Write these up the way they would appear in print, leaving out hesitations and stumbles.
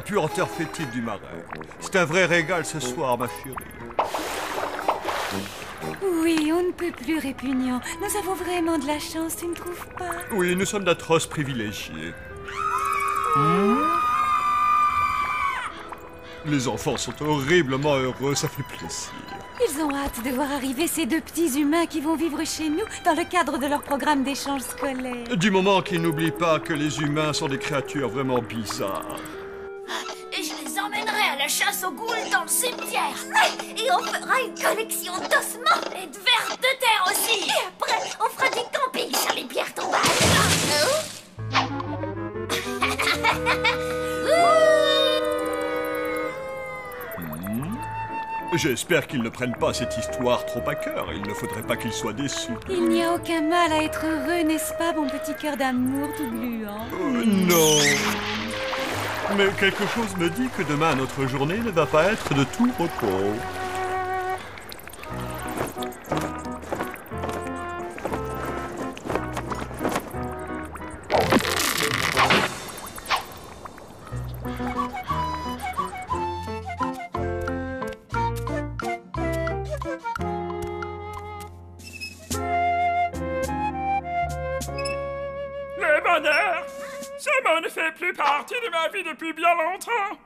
puanteur fétide du marais. C'est un vrai régal ce soir, ma chérie. Oui, on ne peut plus répugnant. Nous avons vraiment de la chance, tu ne trouves pas? Oui, nous sommes d'atroces privilégiés. Les enfants sont horriblement heureux, ça fait plaisir. Ils ont hâte de voir arriver ces deux petits humains qui vont vivre chez nous dans le cadre de leur programme d'échange scolaire. Du moment qu'ils n'oublient pas que les humains sont des créatures vraiment bizarres. Et je les emmènerai à la chasse aux goules dans le cimetière. Et on fera une collection d'ossements et de vers de terre aussi. Et après, on fera du camping sur les pierres tombales. J'espère qu'ils ne prennent pas cette histoire trop à cœur. Il ne faudrait pas qu'ils soient déçus. Il n'y a aucun mal à être heureux, n'est-ce pas, mon petit cœur d'amour tout gluant? Non. Mais quelque chose me dit que demain, notre journée ne va pas être de tout repos. Le bonheur, ce mot ne fait plus partie de ma vie depuis bien longtemps.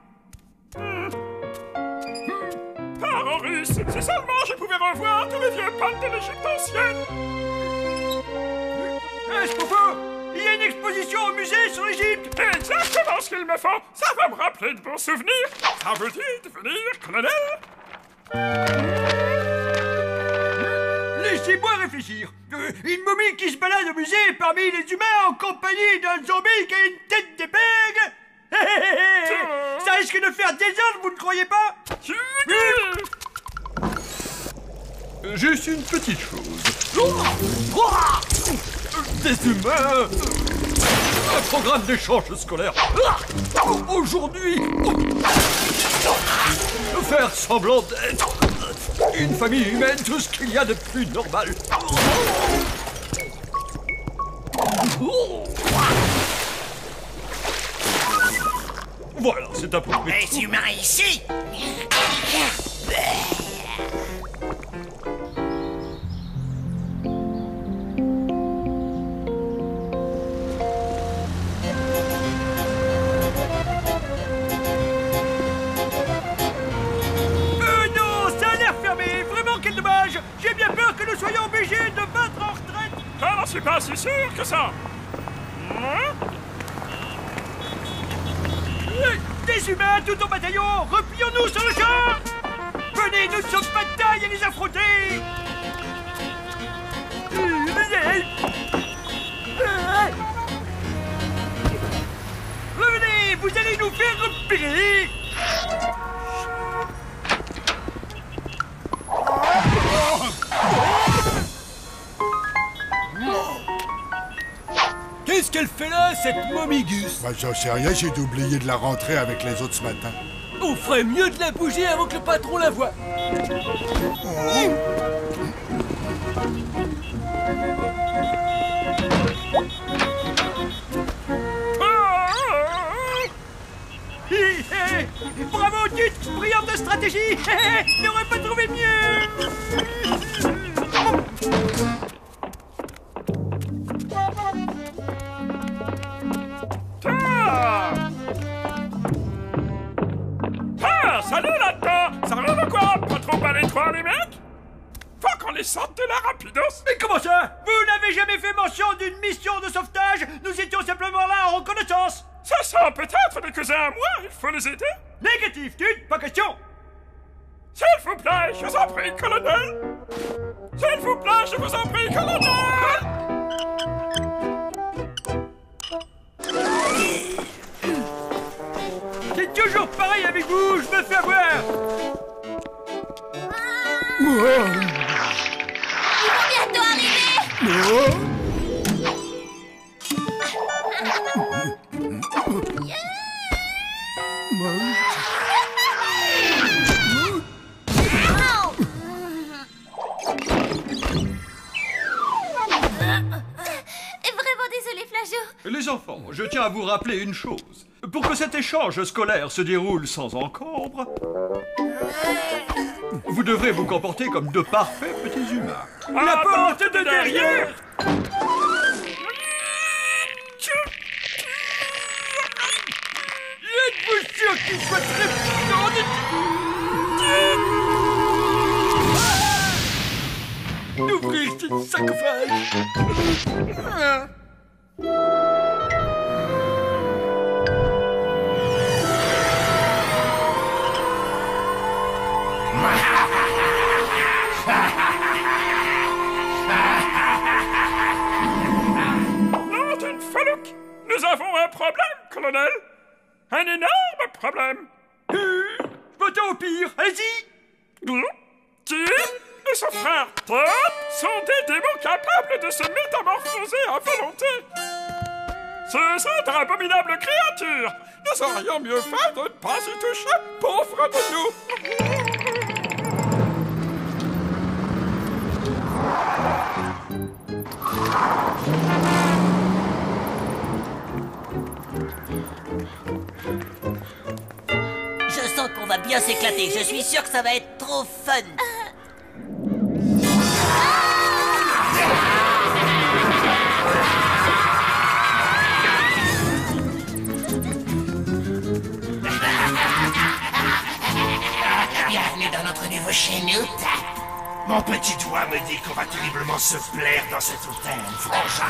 Parents russes, si seulement je pouvais revoir tous les vieux pannes de l'Égypte ancienne. Est-ce qu'on peut? Il y a une exposition au musée sur l'Égypte. Exactement ce qu'il me faut. Ça va me rappeler de bons souvenirs. Ça veut dire devenir colonel. Laissez-moi réfléchir. Une momie qui se balade au musée parmi les humains en compagnie d'un zombie qui a une tête d'épingle. Ça risque de faire désordre, vous ne croyez pas? Juste une petite chose. Des humains. Un programme d'échange scolaire. Aujourd'hui, faire semblant d'être une famille humaine, tout ce qu'il y a de plus normal. Voilà, c'est à peu près. Les humains ici! Non, ça a l'air fermé. Vraiment, quel dommage. J'ai bien peur que nous soyons obligés de battre en retraite. Je n'en suis pas si sûr que ça. Des humains tout en bataillon, replions-nous sur le champ. Venez, nous ne sommes pas de taille à les affronter. Revenez, vous allez nous faire repérer. Qu'est-ce qu'elle fait là, cette momigus? Bah, j'en sais rien, j'ai oublié de la rentrer avec les autres ce matin. On ferait mieux de la bouger avant que le patron la voie. Bravo, Tut, brillante stratégie. N'aurait pas trouvé mieux. Salut là-dedans! Ça rien de quoi? Pas trop à l'étroit, les mecs? Faut qu'on les sorte de la rapidos! Mais comment ça? Vous n'avez jamais fait mention d'une mission de sauvetage. Nous étions simplement là en reconnaissance. Ce sont peut-être des cousins à moi, il faut les aider! Négatif, Tut, pas question. S'il vous plaît, je vous en prie, colonel! S'il vous plaît, je vous en prie, colonel! C'est toujours pareil avec vous, je me fais avoir. Ils vont bientôt arriver. Vraiment désolé, Flageot. Les enfants, je tiens à vous rappeler une chose. Pour que cet échange scolaire se déroule sans encombre, vous devrez vous comporter comme de parfaits petits humains. La porte de derrière! Êtes-vous sûr qu'il soit très puissant? D'ouvrir ce sarcophage! Lanterne Falouk, nous avons un problème, colonel. Un énorme problème. Va-t'en au pire, allez-y! Tim et son frère Top sont des démons capables de se métamorphoser à volonté. Ce sont d'abominables créatures. Nous aurions mieux fait de ne pas y toucher, pauvres de nous. Je sens qu'on va bien s'éclater. Je suis sûr que ça va être trop fun. Bienvenue dans notre nouveau chez nous, Tap. Mon petit doigt me dit qu'on va terriblement se plaire dans cet hôtel, frangin.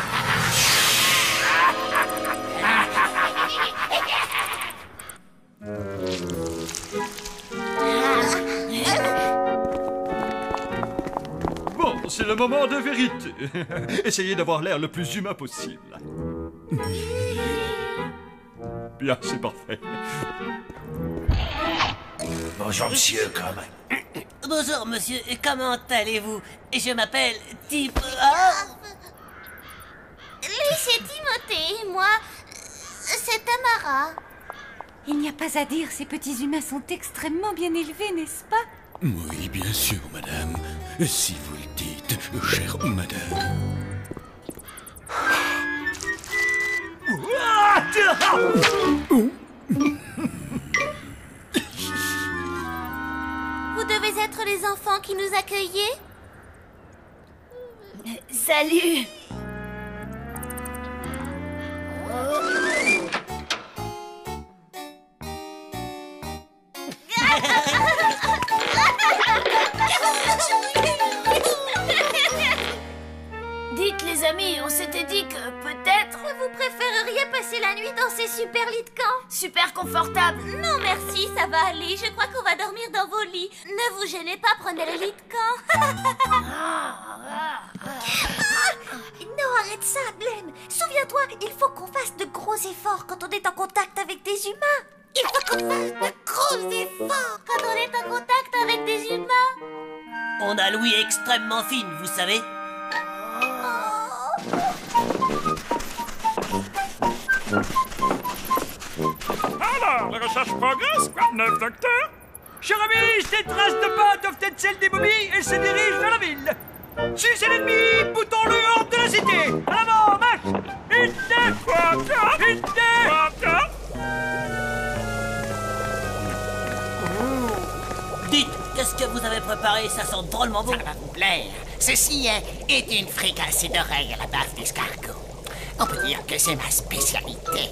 Bon, c'est le moment de vérité. Essayez d'avoir l'air le plus humain possible. Bien, c'est parfait. Bonjour, monsieur, comment? Bonjour, monsieur. Comment allez-vous? Je m'appelle Tip... Oh, Lui, c'est Timothée, moi, c'est Tamara. Il n'y a pas à dire, ces petits humains sont extrêmement bien élevés, n'est-ce pas? Oui, bien sûr, madame. Si vous le dites, chère madame. Vous devez être les enfants qui nous accueillez? Salut. Dites les amis, on s'était dit que peut-être... Vous préféreriez passer la nuit dans ces super lits de camp? Super confortable. Non merci, ça va aller. Je crois qu'on va dormir dans vos lits. Ne vous gênez pas, prenez le lit de camp. Non, arrête ça, Blême. Souviens-toi, il faut qu'on fasse de gros efforts quand on est en contact avec des humains. Il faut qu'on fasse de gros efforts quand on est en contact avec des humains. on a l'ouïe extrêmement fine, vous savez. Alors, les recherches progressent, quoi de neuf, docteur? Cher ami, ces traces de pas doivent être celles des momies et se dirigent vers la ville. Si c'est l'ennemi, boutons-le hors de la cité. À l'avant, marche. Une, deux, trois, quatre. Une, deux, trois, quatre. Dites, qu'est-ce que vous avez préparé? Ça sent drôlement bon. Ça va vous plaire. Ceci est une fricassée d'oreilles à la base d'escargot. On peut dire que c'est ma spécialité.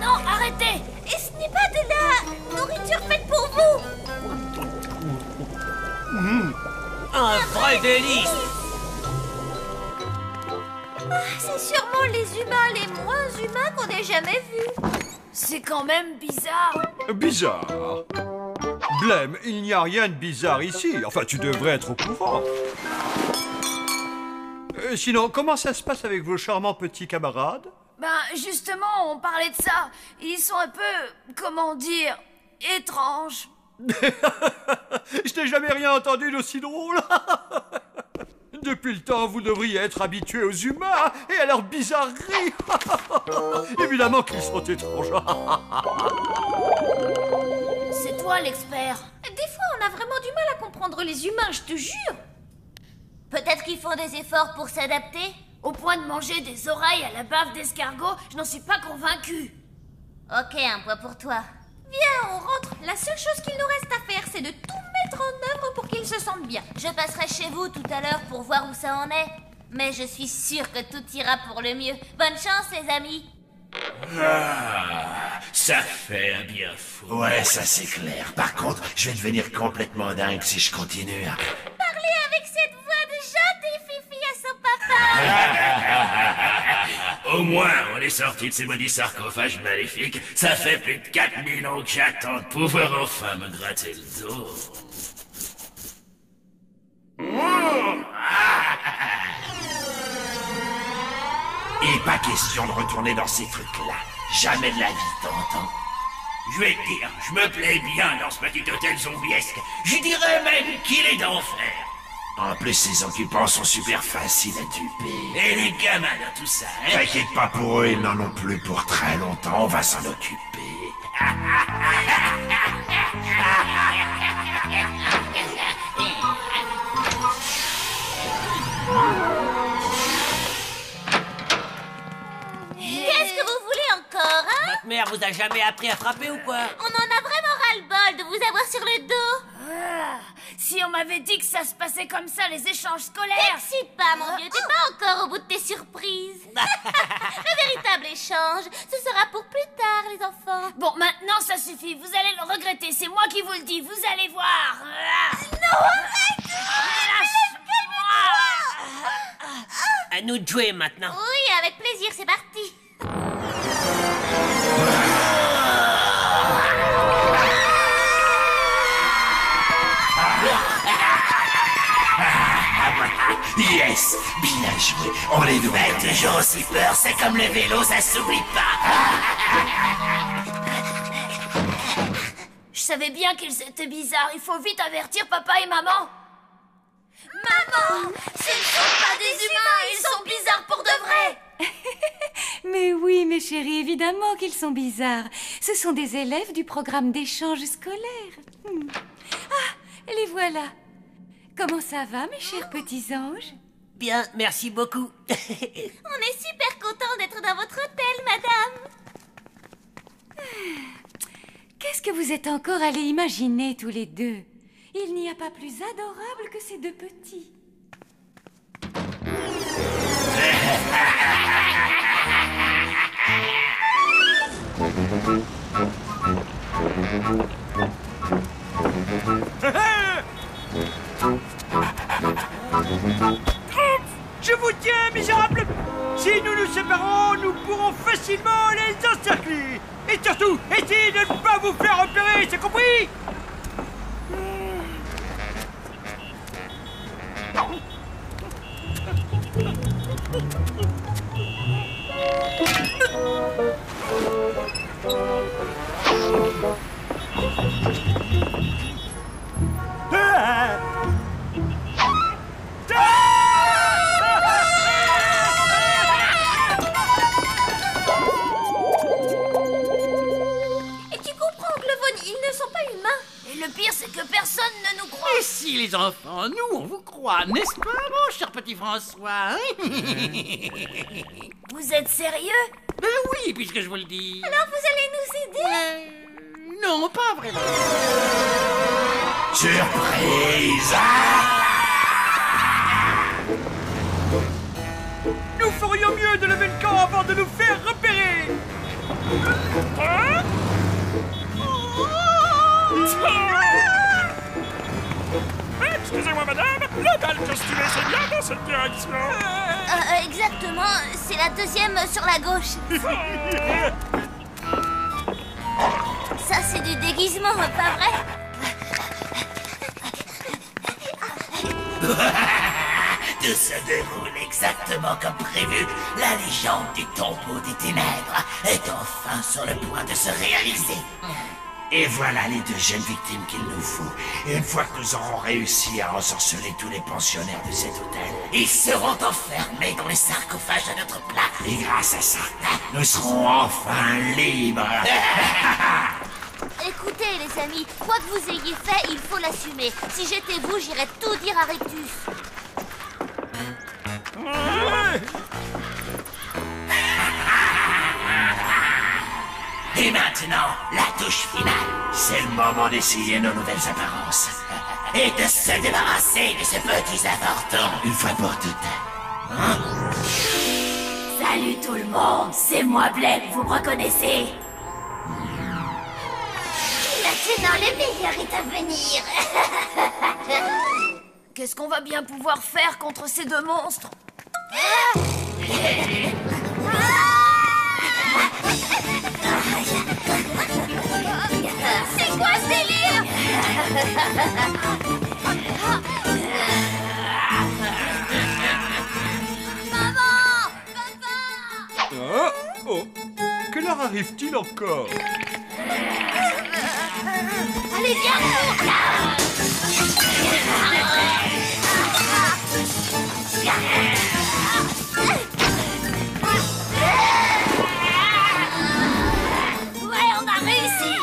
Non, arrêtez! Et ce n'est pas de la nourriture faite pour vous! Un vrai délice! C'est sûrement les humains les moins humains qu'on ait jamais vus. C'est quand même bizarre. Bizarre. Blême, il n'y a rien de bizarre ici. Enfin, tu devrais être au courant. Sinon, comment ça se passe avec vos charmants petits camarades? Ben, justement, on parlait de ça. Ils sont un peu, comment dire, étranges. Je n'ai jamais rien entendu d'aussi drôle. Depuis le temps, vous devriez être habitués aux humains et à leurs bizarreries. Évidemment qu'ils sont étranges. C'est toi l'expert. Des fois, on a vraiment du mal à comprendre les humains, je te jure. Peut-être qu'ils font des efforts pour s'adapter? Au point de manger des oreilles à la bave d'escargot, je n'en suis pas convaincue. Ok, un point pour toi. Viens, on rentre. La seule chose qu'il nous reste à faire, c'est de tout mettre en œuvre pour qu'ils se sentent bien. Je passerai chez vous tout à l'heure pour voir où ça en est. Mais je suis sûre que tout ira pour le mieux. Bonne chance, les amis. Ah, ça fait un bien fou. Ouais, ça c'est clair. Par contre, je vais devenir complètement dingue si je continue. Parlez avec cette voix de gentille fifi à son papa. Au moins, on est sorti de ces maudits sarcophages maléfiques. Ça fait plus de 4000 ans que j'attends de pouvoir enfin me gratter le dos. Et pas question de retourner dans ces trucs-là. Jamais de la vie, t'entends? Je vais te dire, je me plais bien dans ce petit hôtel zombiesque. Je dirais même qu'il est d'enfer. En plus, ces occupants sont super faciles à duper. Et les gamins dans tout ça, hein? T'inquiète pas pour eux, ils n'en ont plus pour très longtemps, on va s'en occuper. Qu'est-ce que vous voulez encore, hein? Votre mère vous a jamais appris à frapper ou quoi? On en a vraiment ras-le-bol de vous avoir sur le dos. Si on m'avait dit que ça se passait comme ça, les échanges scolaires... T'excite pas, mon vieux, t'es pas encore au bout de tes surprises. Le véritable échange, ce sera pour plus tard, les enfants. Bon, maintenant ça suffit, vous allez le regretter, c'est moi qui vous le dis, vous allez voir. Non, arrête! Lâche-moi! À nous de jouer maintenant. Oui, avec plaisir, c'est parti. Yes, bien joué, on les doit. Toujours aussi peur, c'est comme le vélo, ça s'oublie pas. Je savais bien qu'ils étaient bizarres, il faut vite avertir papa et maman. Maman, ce ne sont pas des humains, ils sont bizarres pour de vrai. Mais oui, mes chéris, évidemment qu'ils sont bizarres. Ce sont des élèves du programme d'échange scolaire. Ah, les voilà. Comment ça va, mes chers petits anges? Bien, merci beaucoup. On est super contents d'être dans votre hôtel, madame. Qu'est-ce que vous êtes encore allés imaginer tous les deux? Il n'y a pas plus adorable que ces deux petits. Je vous tiens, misérables! Si nous nous séparons, nous pourrons facilement les encercler. Et surtout, essayez de ne pas vous faire repérer, c'est compris? Et tu comprends, Glevon, ils ne sont pas humains. Et le pire, c'est que personne ne nous croit. Et si, les enfants, nous, on vous croit, n'est-ce pas, mon cher petit François? Vous êtes sérieux? Ben oui, puisque je vous le dis. Alors vous allez nous aider? Non, pas vraiment. Surprise! Nous ferions mieux de lever le camp avant de nous faire repérer. Hein? Excusez-moi, madame, la balle costumée, c'est bien dans cette direction. Exactement, c'est la deuxième sur la gauche. Ça, c'est du déguisement, pas vrai? Tout se déroule exactement comme prévu. La légende du tombeau des ténèbres est enfin sur le point de se réaliser. Et voilà les deux jeunes victimes qu'il nous faut. Et une fois que nous aurons réussi à ensorceler tous les pensionnaires de cet hôtel, ils seront enfermés dans les sarcophages à notre plat. Et grâce à ça, nous serons enfin libres. Écoutez, les amis, quoi que vous ayez fait, il faut l'assumer. Si j'étais vous, j'irais tout dire à Rictus. Et maintenant, la touche finale. C'est le moment d'essayer nos nouvelles apparences. Et de se débarrasser de ces petits avortons une fois pour toutes. Hein? Salut tout le monde, c'est moi Blake, vous me reconnaissez? Maintenant, le meilleur est à venir. Qu'est-ce qu'on va bien pouvoir faire contre ces deux monstres? C'est quoi ce délire? Maman! Papa! Ah, oh, quelle heure arrive-t-il encore? Allez, viens! Ouais, on a réussi!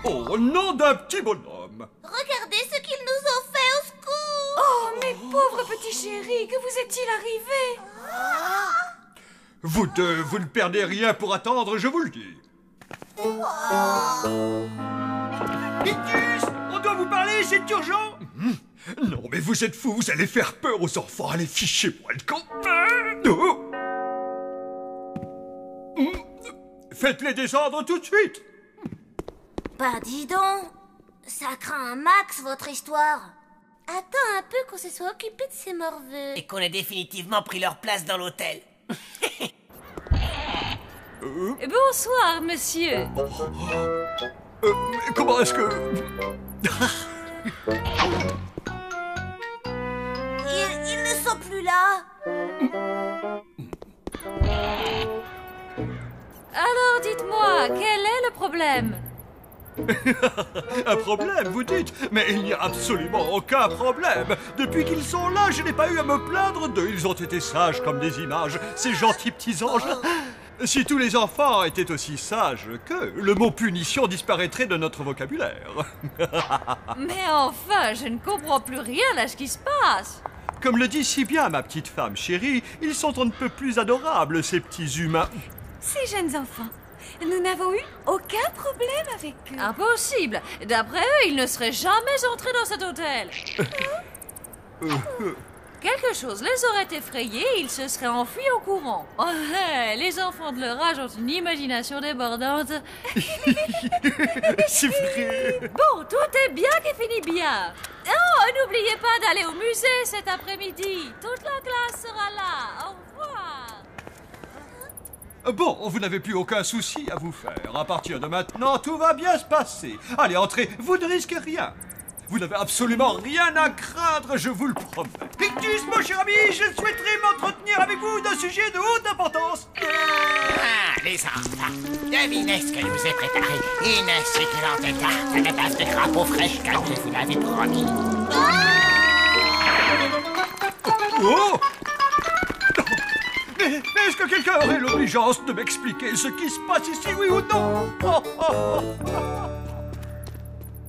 Oh, nom d'un petit bonhomme! Regardez ce qu'ils nous ont fait, au secours! Oh, mes pauvres petits chéris, que vous est-il arrivé? Vous deux, vous ne perdez rien pour attendre, je vous le dis. Ictus, on doit vous parler, c'est urgent. Non, mais vous êtes fous, vous allez faire peur aux enfants. Allez, fichez-moi le camp. Oh. Faites-les descendre tout de suite. Bah dis donc, ça craint un max votre histoire. Attends un peu qu'on se soit occupé de ces morveux. Et qu'on ait définitivement pris leur place dans l'hôtel. Bonsoir, monsieur. Comment est-ce que... Ils ne sont plus là. Alors, dites-moi, quel est le problème? Un problème, vous dites? Mais il n'y a absolument aucun problème. Depuis qu'ils sont là, je n'ai pas eu à me plaindre d'eux. Ils ont été sages comme des images, ces gentils petits anges. Si tous les enfants étaient aussi sages qu'eux, le mot punition disparaîtrait de notre vocabulaire. Mais enfin, je ne comprends plus rien à ce qui se passe. Comme le dit si bien ma petite femme chérie, ils sont on ne peut plus adorables, ces petits humains. Ces jeunes enfants, nous n'avons eu aucun problème avec eux. Impossible. D'après eux, ils ne seraient jamais entrés dans cet hôtel. Quelque chose les aurait effrayés et ils se seraient enfuis en courant. Oh, les enfants de leur âge ont une imagination débordante. C'est vrai. Bon, tout est bien qui finit bien. Oh, n'oubliez pas d'aller au musée cet après-midi. Toute la classe sera là. Au revoir. Bon, vous n'avez plus aucun souci à vous faire. À partir de maintenant, tout va bien se passer. Allez, entrez, vous ne risquez rien. Vous n'avez absolument rien à craindre, je vous le promets. Ictus, mon cher ami, je souhaiterais m'entretenir avec vous d'un sujet de haute importance. Ah, les enfants, devinez ce que je vous ai préparé. Une succulente tarte de base de crapaud fraîche comme je vous l'avais promis. Oh! Mais est-ce que quelqu'un aurait l'obligeance de m'expliquer ce qui se passe ici, oui ou non?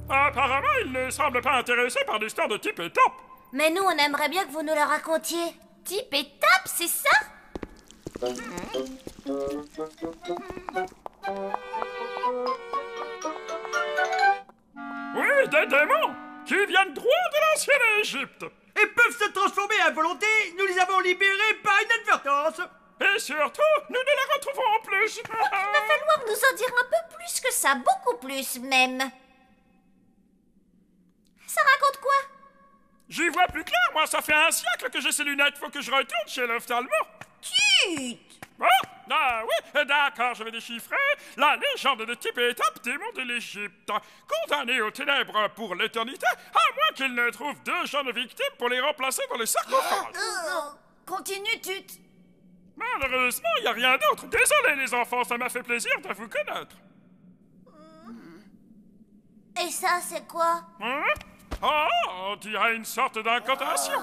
Apparemment, il ne semble pas intéressé par l'histoire de Tip et Top. Mais nous, on aimerait bien que vous nous la racontiez. Tip et Tap, c'est ça? Oui, des démons qui viennent droit de l'ancienne Égypte. Et peuvent se transformer à volonté. Nous les avons libérés par inadvertance. Et surtout, nous ne les retrouvons plus. Il va falloir nous en dire un peu plus que ça, beaucoup plus même. Ça raconte quoi? J'y vois plus clair, moi, ça fait un siècle que j'ai ces lunettes. Faut que je retourne chez l'ophtalmo. Chut! Oh, ah oui, d'accord, je vais déchiffrer. La légende de Tip et Top, démon de l'Égypte. Condamnés aux ténèbres pour l'éternité, à moins qu'ils ne trouvent deux jeunes victimes pour les remplacer dans les sarcophages. Continue, Tut. Malheureusement, il n'y a rien d'autre. Désolé, les enfants, ça m'a fait plaisir de vous connaître. Et ça, c'est quoi? Hein? Oh, on dirait une sorte d'incantation.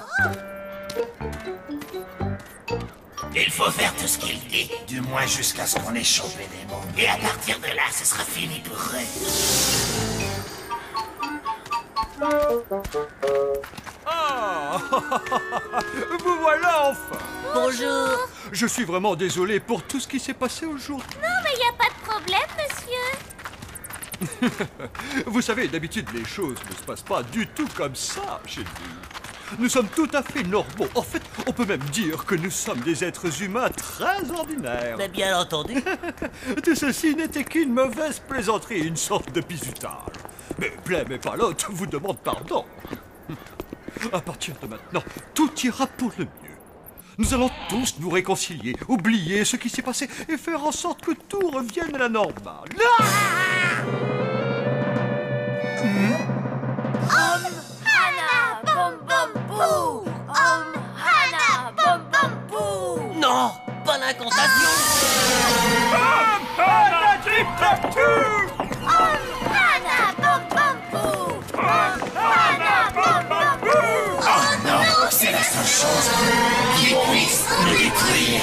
Il faut faire tout ce qu'il dit, du moins jusqu'à ce qu'on ait chopé des mots. Et à partir de là, ce sera fini pour eux. Ah, Vous voilà enfin. Bonjour. Je suis vraiment désolé pour tout ce qui s'est passé aujourd'hui. Non, mais il n'y a pas de problème, monsieur. Vous savez, d'habitude, les choses ne se passent pas du tout comme ça chez nous. Nous sommes tout à fait normaux. En fait, on peut même dire que nous sommes des êtres humains très ordinaires. Mais bien entendu. Tout ceci n'était qu'une mauvaise plaisanterie, une sorte de bizutage. Mais Blême et Palotte vous demandent pardon. À partir de maintenant, tout ira pour le mieux. Nous allons tous nous réconcilier, oublier ce qui s'est passé et faire en sorte que tout revienne à la normale. Non, pas l'incantation. Oh non, c'est la seule chose qui puisse me détruire.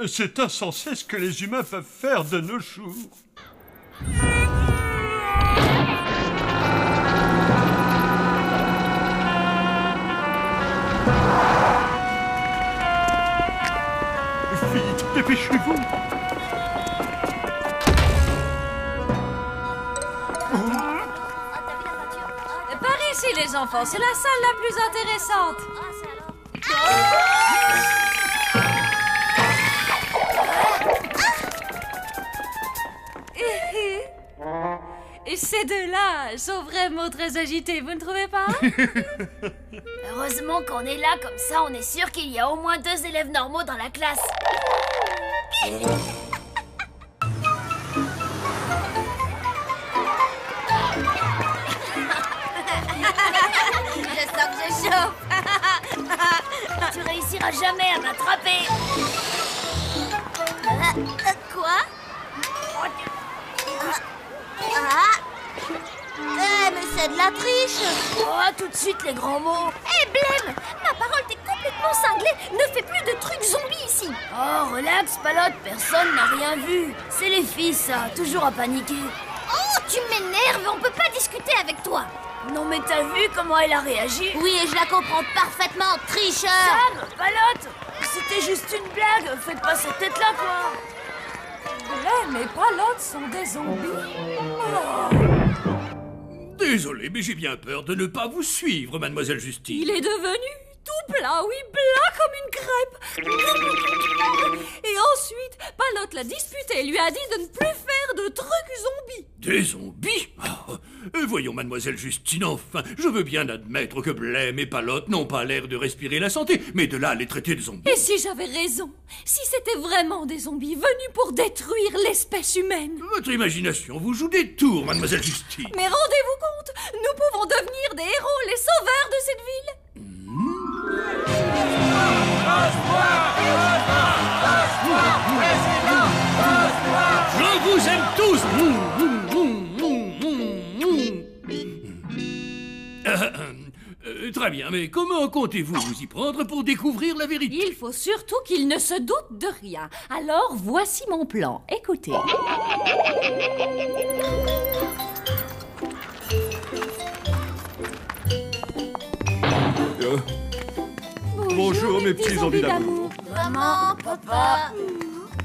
C'est insensé ce que les humains peuvent faire de nos jours. Vite, dépêchez-vous. Par ici, les enfants, c'est la salle la plus intéressante. Et ces deux-là sont vraiment très agités, vous ne trouvez pas? Heureusement qu'on est là, comme ça on est sûr qu'il y a au moins 2 élèves normaux dans la classe. Je sens que je chauffe. Tu réussiras jamais à m'attraper. Quoi? Mais c'est de la triche. Oh, tout de suite les grands mots. Hé, Blême, ma parole, t'es complètement cinglé. Ne fais plus de trucs zombies ici. Oh, relax, Palotte, personne n'a rien vu. C'est les filles, ça, toujours à paniquer. Oh, tu m'énerves, on peut pas discuter avec toi. Non mais t'as vu comment elle a réagi? Oui, et je la comprends parfaitement, tricheur. Sam, Palotte, c'était juste une blague, faites pas cette tête-là, quoi. Blême et Palotte sont des zombies. Désolé, mais j'ai bien peur de ne pas vous suivre, mademoiselle Justine. Il est devenu tout plat, oui, plat comme une crêpe. Et ensuite, Palotte l'a disputé et lui a dit de ne plus faire de trucs zombies. Des zombies? Voyons, mademoiselle Justine, enfin, je veux bien admettre que Blême et Palotte n'ont pas l'air de respirer la santé, mais de là à les traiter de zombies. Et si j'avais raison? Si c'était vraiment des zombies venus pour détruire l'espèce humaine? Votre imagination vous joue des tours, mademoiselle Justine. Mais rendez-vous compte, nous pouvons devenir des héros, les sauveurs de cette ville. Je vous aime tous. Très bien, mais comment comptez-vous vous y prendre pour découvrir la vérité? Il faut surtout qu'il ne se doute de rien. Alors, voici mon plan. Écoutez. Bonjour mes petits zombies d'amour. Maman, papa.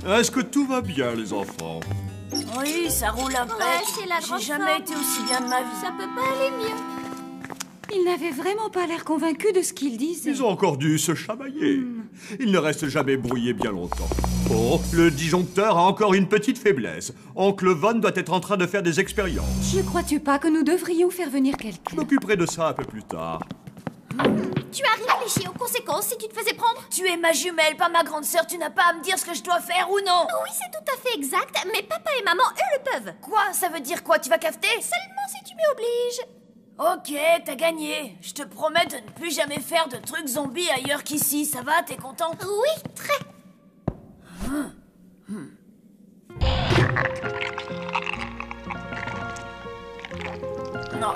Est-ce que tout va bien, les enfants? Oui, ça roule un peu. Ouais, c'est la grande J'ai jamais forme. été aussi bien de ma vie. Ça peut pas aller mieux. Il n'avait vraiment pas l'air convaincu de ce qu'il disait. Ils ont encore dû se chamailler. Ils ne restent jamais brouillés bien longtemps. Oh, le disjoncteur a encore une petite faiblesse. Oncle Von doit être en train de faire des expériences. Ne crois-tu pas que nous devrions faire venir Je quelqu'un? m'occuperai de ça un peu plus tard. Tu as réfléchi aux conséquences si tu te faisais prendre? Tu es ma jumelle, pas ma grande sœur. Tu n'as pas à me dire ce que je dois faire ou non. Oui, c'est tout à fait exact, mais papa et maman, eux, le peuvent. Quoi? Ça veut dire quoi? Tu vas cafeter? Seulement si tu m'y obliges. Ok, t'as gagné. Je te promets de ne plus jamais faire de trucs zombies ailleurs qu'ici. Ça va? T'es content? Oui, très. Non.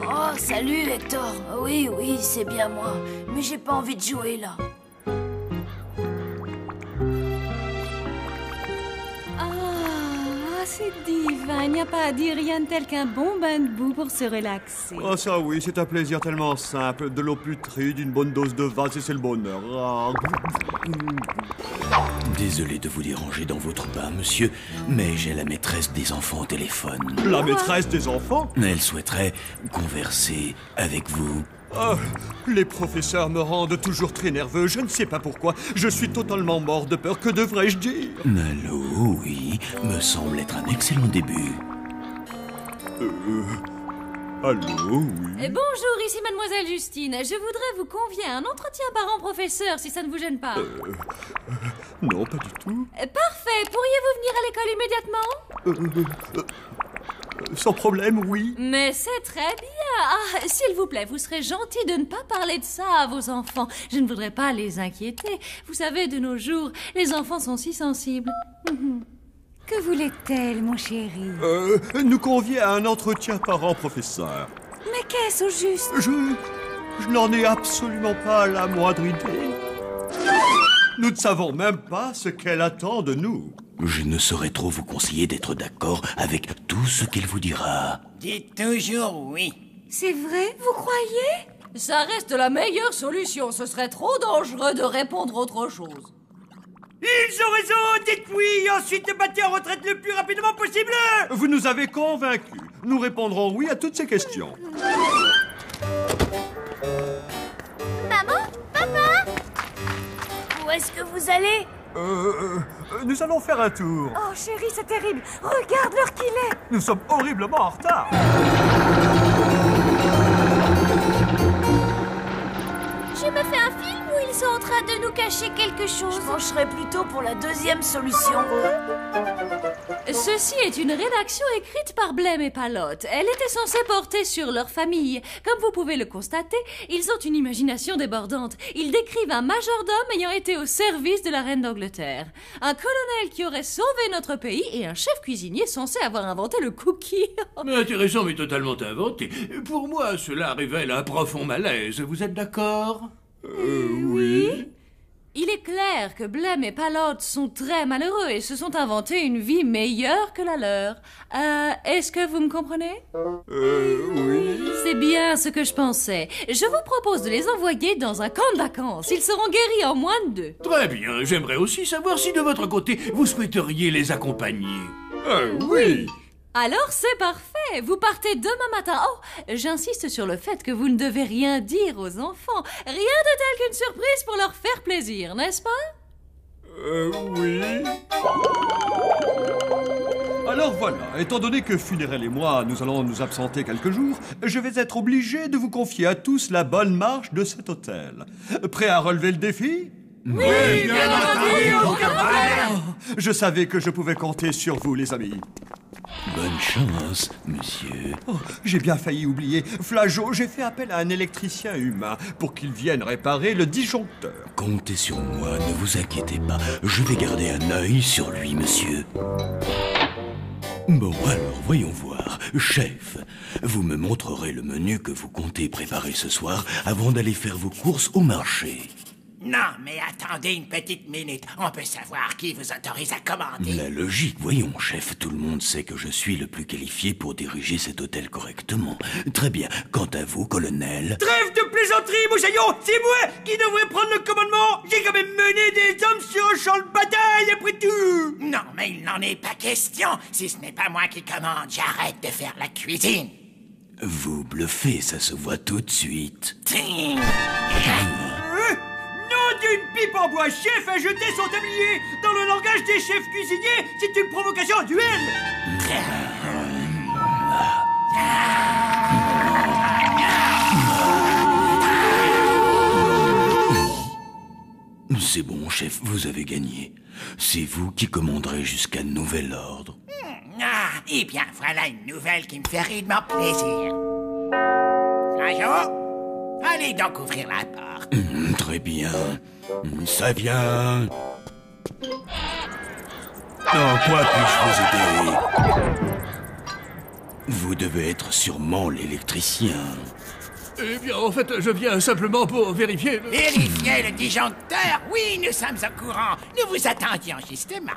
Oh, salut Hector. Oui, c'est bien moi. Mais j'ai pas envie de jouer là. c'est divin. Il n'y a pas à dire rien de tel qu'un bon bain de boue pour se relaxer. Oh ça oui, c'est un plaisir tellement simple. De l'eau putride, une bonne dose de vase et c'est le bonheur. Ah. Désolé de vous déranger dans votre bain, monsieur, mais j'ai la maîtresse des enfants au téléphone. La maîtresse des enfants? Elle souhaiterait converser avec vous. Les professeurs me rendent toujours très nerveux, je ne sais pas pourquoi. Je suis totalement mort de peur, que devrais-je dire? Allô, oui, me semble être un excellent début. Allô, oui. Bonjour, ici Mademoiselle Justine. Je voudrais vous convier à un entretien parent-professeur, si ça ne vous gêne pas. Non, pas du tout. Parfait. Pourriez-vous venir à l'école immédiatement? Sans problème, oui. Mais c'est très bien. Ah, s'il vous plaît, vous serez gentil de ne pas parler de ça à vos enfants. Je ne voudrais pas les inquiéter. Vous savez, de nos jours, les enfants sont si sensibles. Que voulait-elle, mon chéri? Nous convier à un entretien parent-professeur. Mais qu'est-ce au juste? Je n'en ai absolument pas la moindre idée. Nous ne savons même pas ce qu'elle attend de nous. Je ne saurais trop vous conseiller d'être d'accord avec tout ce qu'il vous dira. Dites toujours oui. C'est vrai, vous croyez? Ça reste la meilleure solution. Ce serait trop dangereux de répondre autre chose. Ils ont raison, dites oui, et ensuite battez en retraite le plus rapidement possible. Vous nous avez convaincus. Nous répondrons oui à toutes ces questions. Maman? Papa? Où est-ce que vous allez? Nous allons faire un tour. Oh, chérie, c'est terrible. Regarde l'heure qu'il est. Nous sommes horriblement en retard. Je me fais un film où ils sont en train de nous cacher quelque chose. Je pencherais plutôt pour la deuxième solution. Ceci est une rédaction écrite par Blême et Palotte. Elle était censée porter sur leur famille. Comme vous pouvez le constater, ils ont une imagination débordante. Ils décrivent un majordome ayant été au service de la reine d'Angleterre, un colonel qui aurait sauvé notre pays et un chef cuisinier censé avoir inventé le cookie. Intéressant mais totalement inventé. Pour moi, cela révèle un profond malaise. Vous êtes d'accord? Oui. Il est clair que Blême et Palotte sont très malheureux et se sont inventés une vie meilleure que la leur. Est-ce que vous me comprenez? Oui. C'est bien ce que je pensais. Je vous propose de les envoyer dans un camp de vacances. Ils seront guéris en moins de 2. Très bien. J'aimerais aussi savoir si de votre côté, vous souhaiteriez les accompagner. Oui. Alors c'est parfait. Vous partez demain matin. Oh, j'insiste sur le fait que vous ne devez rien dire aux enfants. Rien de tel qu'une surprise pour leur faire plaisir, n'est-ce pas? Oui. Alors voilà, étant donné que Funérel et moi, nous allons nous absenter quelques jours, je vais être obligé de vous confier à tous la bonne marche de cet hôtel. Prêt à relever le défi? Oui, bien entendu, aucun problème. Je savais que je pouvais compter sur vous, les amis. Bonne chance, monsieur. Oh, j'ai bien failli oublier. Flageot, j'ai fait appel à un électricien humain pour qu'il vienne réparer le disjoncteur. Comptez sur moi, ne vous inquiétez pas. Je vais garder un œil sur lui, monsieur. Bon, alors, voyons voir. Chef, vous me montrerez le menu que vous comptez préparer ce soir avant d'aller faire vos courses au marché. Non, mais attendez une petite minute. On peut savoir qui vous autorise à commander. La logique, voyons, chef. Tout le monde sait que je suis le plus qualifié pour diriger cet hôtel correctement. Très bien. Quant à vous, colonel... Trêve de plaisanterie, Moussaillon. C'est moi qui devrais prendre le commandement. J'ai quand même mené des hommes sur un champ de bataille, après tout. Non, mais il n'en est pas question. Si ce n'est pas moi qui commande, j'arrête de faire la cuisine. Vous bluffez, ça se voit tout de suite. D'une pipe en bois, chef a jeté son tablier. Dans le langage des chefs cuisiniers, c'est une provocation à duel. C'est bon, chef, vous avez gagné. C'est vous qui commanderez jusqu'à nouvel ordre. Ah, eh bien, voilà une nouvelle qui me fait rudement plaisir. Flageot, allez donc ouvrir la porte. Très bien. Ça vient. En quoi puis-je vous aider? Vous devez être sûrement l'électricien. Eh bien, en fait, je viens simplement pour vérifier... Vérifier le disjoncteur? Oui, nous sommes au courant. Nous vous attendions justement.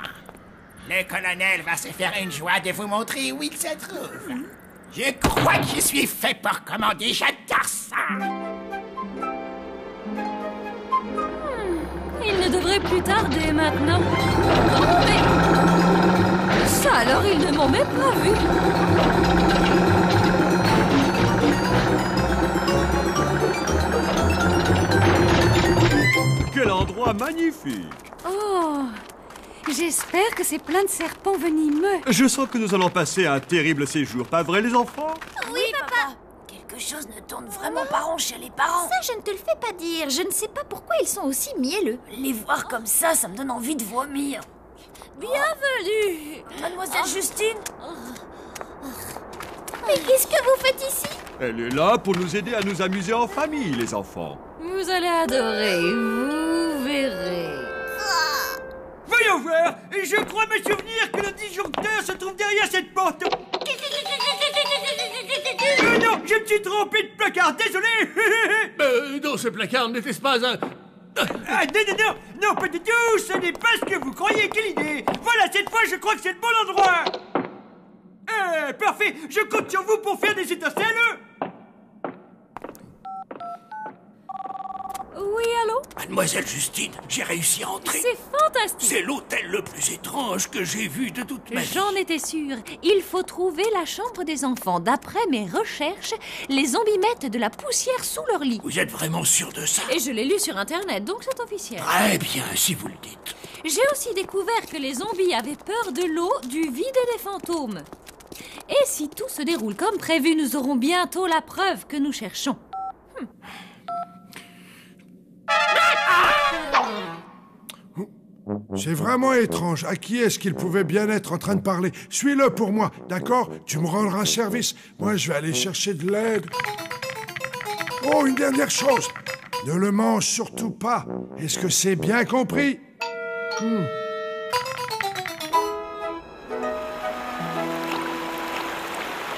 Le colonel va se faire une joie de vous montrer où il se trouve. Je crois que je suis fait pour commander, j'adore ça. Il ne devrait plus tarder maintenant. Oh, mais... Ça alors, ils ne m'ont même pas vu. Quel endroit magnifique! Oh, j'espère que c'est plein de serpents venimeux. Je sens que nous allons passer un terrible séjour, pas vrai les enfants? Oui, papa. Quelque chose ne tourne vraiment pas rond chez les parents. Ça, je ne te le fais pas dire. Je ne sais pas pourquoi ils sont aussi mielleux. Les voir comme ça me donne envie de vomir. Bienvenue, Mademoiselle Justine. Mais qu'est-ce que vous faites ici? Elle est là pour nous aider à nous amuser en famille, les enfants. Vous allez adorer, vous verrez. Voyons voir. Je crois me souvenir que le disjoncteur se trouve derrière cette porte. Non, je me suis trompé de placard, désolé. Dans ce placard, n'était-ce pas un... Ah, non, pas du tout. Ce n'est pas ce que vous croyez. Quelle idée. Voilà, cette fois, je crois que c'est le bon endroit. Parfait. Je compte sur vous pour faire des étincelles. Oui, allô? Mademoiselle Justine, j'ai réussi à entrer. C'est fantastique. C'est l'hôtel le plus étrange que j'ai vu de toute ma vie. J'en étais sûre. Il faut trouver la chambre des enfants. D'après mes recherches, les zombies mettent de la poussière sous leur lit. Vous êtes vraiment sûr de ça? Et je l'ai lu sur Internet, donc c'est officiel. Très bien, si vous le dites. J'ai aussi découvert que les zombies avaient peur de l'eau, du vide et des fantômes. Et si tout se déroule comme prévu, nous aurons bientôt la preuve que nous cherchons. C'est vraiment étrange. À qui est-ce qu'il pouvait bien être en train de parler? Suis-le pour moi, d'accord? Tu me rendras service. Moi, je vais aller chercher de l'aide. Oh, une dernière chose. Ne le mange surtout pas. Est-ce que c'est bien compris?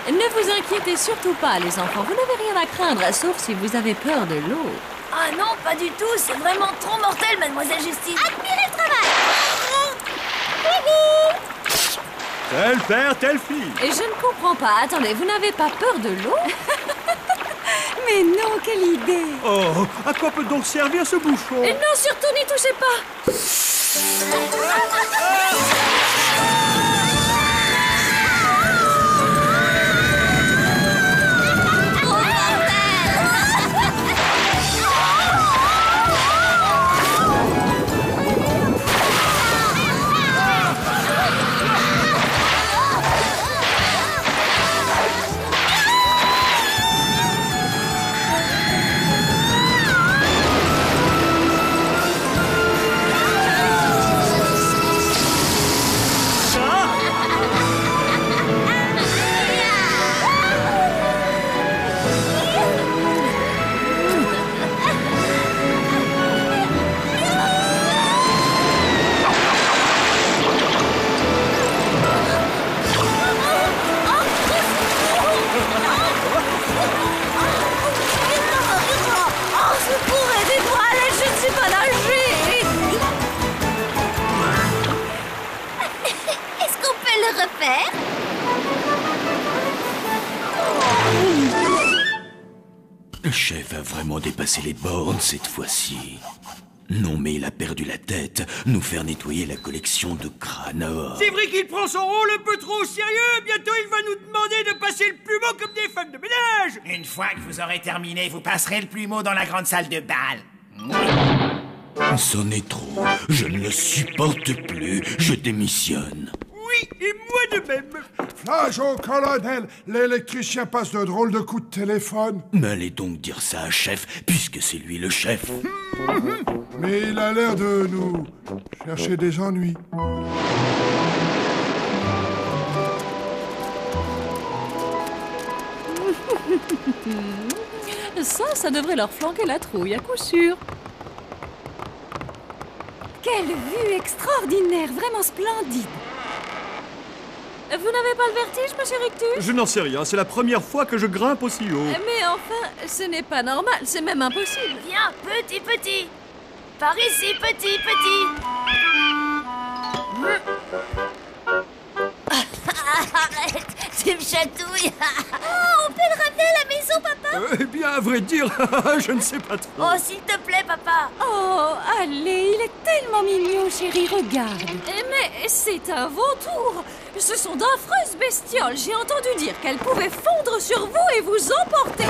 Ne vous inquiétez surtout pas, les enfants. Vous n'avez rien à craindre, sauf si vous avez peur de l'eau. Ah non, pas du tout. C'est vraiment trop mortel, Mademoiselle Justine. Admirez le travail. Tel père, telle fille. Et je ne comprends pas. Attendez, vous n'avez pas peur de l'eau? Mais non, quelle idée. Oh, à quoi peut donc servir ce bouchon? Et non, surtout n'y touchez pas. Le chef a vraiment dépassé les bornes cette fois-ci. Non mais il a perdu la tête, nous faire nettoyer la collection de crânes à or. C'est vrai qu'il prend son rôle un peu trop au sérieux. Bientôt, il va nous demander de passer le plumeau comme des femmes de ménage. Une fois que vous aurez terminé, vous passerez le plumeau dans la grande salle de bal. C'en est trop, je ne le supporte plus, je démissionne. Oui, et moi de même. Flash au colonel, l'électricien passe de drôles de coups de téléphone. Mais allez donc dire ça à chef, puisque c'est lui le chef. Mais il a l'air de nous chercher des ennuis. Ça devrait leur flanquer la trouille, à coup sûr. Quelle vue extraordinaire, vraiment splendide. Vous n'avez pas le vertige, monsieur Rictus? Je n'en sais rien, c'est la première fois que je grimpe aussi haut. Mais enfin, ce n'est pas normal, c'est même impossible. Viens, petit. Par ici, petit. Tu me chatouilles. On peut le ramener à la maison, papa? Eh bien, à vrai dire, je ne sais pas trop. Oh, s'il te plaît, papa. Oh, allez, il est tellement mignon, chérie, regarde. Mais c'est un vautour. Ce sont d'affreuses bestioles. J'ai entendu dire qu'elles pouvaient fondre sur vous et vous emporter.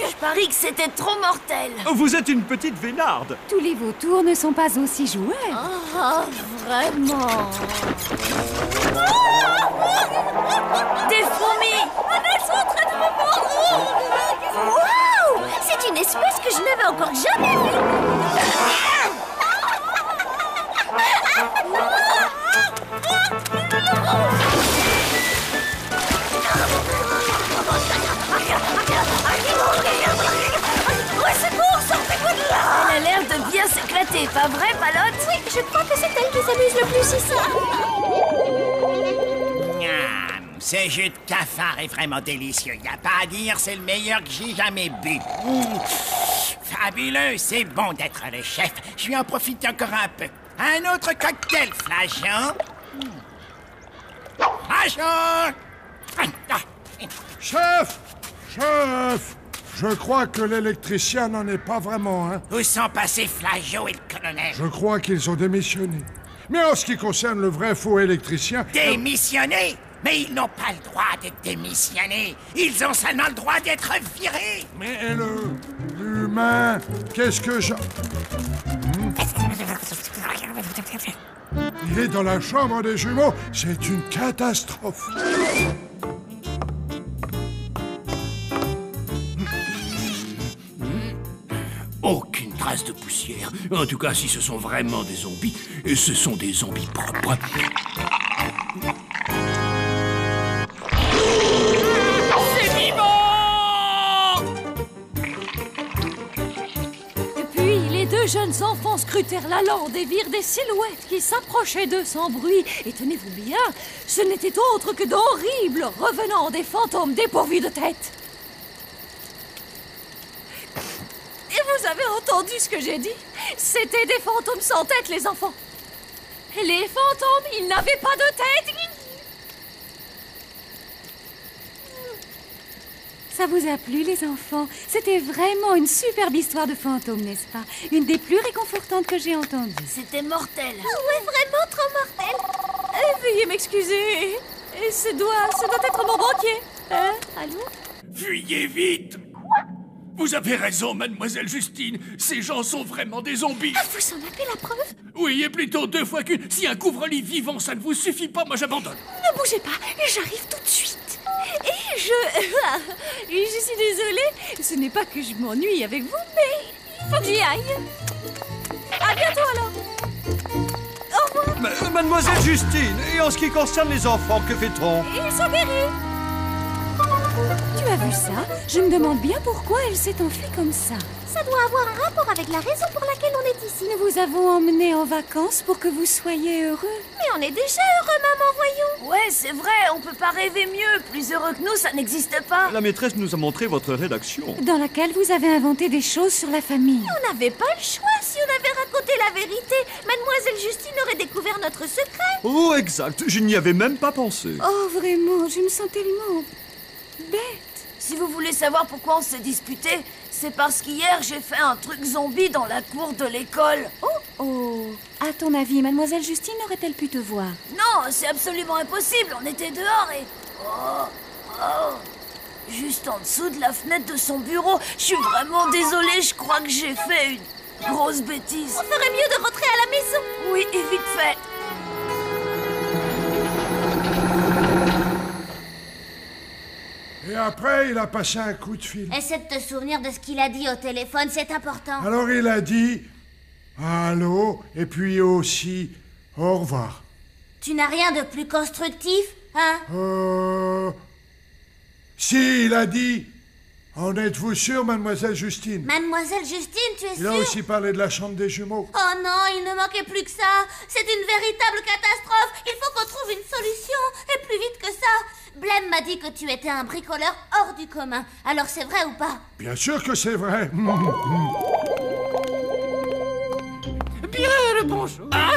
Je parie que c'était trop mortel. Vous êtes une petite vénarde. Tous les vautours ne sont pas aussi joueurs. Oh, vraiment. Des fourmis. Elles sont en train de me mordre. Waouh! C'est une espèce que je n'avais encore jamais vue. Au secours, sortez-moi de là! Elle a l'air de bien s'éclater, pas vrai, Palotte? Oui, je crois que c'est elle qui s'amuse le plus ici. Ce jus de cafard est vraiment délicieux. Y a pas à dire, c'est le meilleur que j'ai jamais bu. Fabuleux, c'est bon d'être le chef. Je vais en profiter encore un peu. Un autre cocktail, Flageon. Flageon! Chef! Chef! Je crois que l'électricien n'en est pas vraiment, hein? Où sont passés Flageon et le colonel? Je crois qu'ils ont démissionné. Mais en ce qui concerne le vrai faux électricien... Démissionné? Mais ils n'ont pas le droit de démissionner. Ils ont seulement le droit d'être virés. Mais l'humain, qu'est-ce que je... Il est dans la chambre des jumeaux. C'est une catastrophe. Aucune trace de poussière. En tout cas, si ce sont vraiment des zombies, et ce sont des zombies propres. C'est vivant! Et puis, les deux jeunes enfants scrutèrent la lande et virent des silhouettes qui s'approchaient d'eux sans bruit. Et tenez-vous bien, ce n'était autre que d'horribles revenants des fantômes dépourvus de tête. Et vous avez entendu ce que j'ai dit? C'était des fantômes sans tête, les enfants. Les fantômes, ils n'avaient pas de tête. Ça vous a plu, les enfants? C'était vraiment une superbe histoire de fantôme, n'est-ce pas? Une des plus réconfortantes que j'ai entendues. C'était mortel. Ouais, vraiment trop mortel. Veuillez m'excuser. Et ça doit être mon banquier. Allô? Fuyez vite! Vous avez raison, mademoiselle Justine. Ces gens sont vraiment des zombies. Ah, vous en avez la preuve? Oui, et plutôt 2 fois qu'une. Si un couvre-lit vivant, ça ne vous suffit pas, moi j'abandonne. Ne bougez pas, j'arrive tout de suite. Et je suis désolée. Ce n'est pas que je m'ennuie avec vous, mais il faut que j'y aille. À bientôt alors. Au revoir. Mademoiselle Justine, et en ce qui concerne les enfants, que fait-on? Ils sont guéris. Tu as vu ça? Je me demande bien pourquoi elle s'est enfuie comme ça. Ça doit avoir un rapport avec la raison pour laquelle on est ici. Nous vous avons emmené en vacances pour que vous soyez heureux. Mais on est déjà heureux, maman, voyons. Ouais, c'est vrai, on peut pas rêver mieux. Plus heureux que nous, ça n'existe pas. La maîtresse nous a montré votre rédaction. Dans laquelle vous avez inventé des choses sur la famille. On n'avait pas le choix. Si on avait raconté la vérité, Mademoiselle Justine aurait découvert notre secret. Oh, exact. Je n'y avais même pas pensé. Oh, vraiment, je me sens tellement bête. Si vous voulez savoir pourquoi on s'est disputé, c'est parce qu'hier, j'ai fait un truc zombie dans la cour de l'école. Oh, à ton avis, Mademoiselle Justine aurait-elle pu te voir? Non, c'est absolument impossible. On était dehors et... Juste en dessous de la fenêtre de son bureau. Je suis vraiment désolée, je crois que j'ai fait une grosse bêtise. On ferait mieux de rentrer à la maison. Oui, et vite fait. après, il a passé un coup de fil. Essaie de te souvenir de ce qu'il a dit au téléphone, c'est important. Alors il a dit allô, et puis aussi au revoir. Tu n'as rien de plus constructif, hein? Si, il a dit en êtes-vous sûr, mademoiselle Justine? Mademoiselle Justine, tu es Il a sûre? aussi parlé de la chambre des jumeaux. Oh non, il ne manquait plus que ça. C'est une véritable catastrophe. Il faut qu'on trouve une solution. Et plus vite que ça. Blême m'a dit que tu étais un bricoleur hors du commun. Alors c'est vrai ou pas? Bien sûr que c'est vrai. Bien le bonjour. Ah,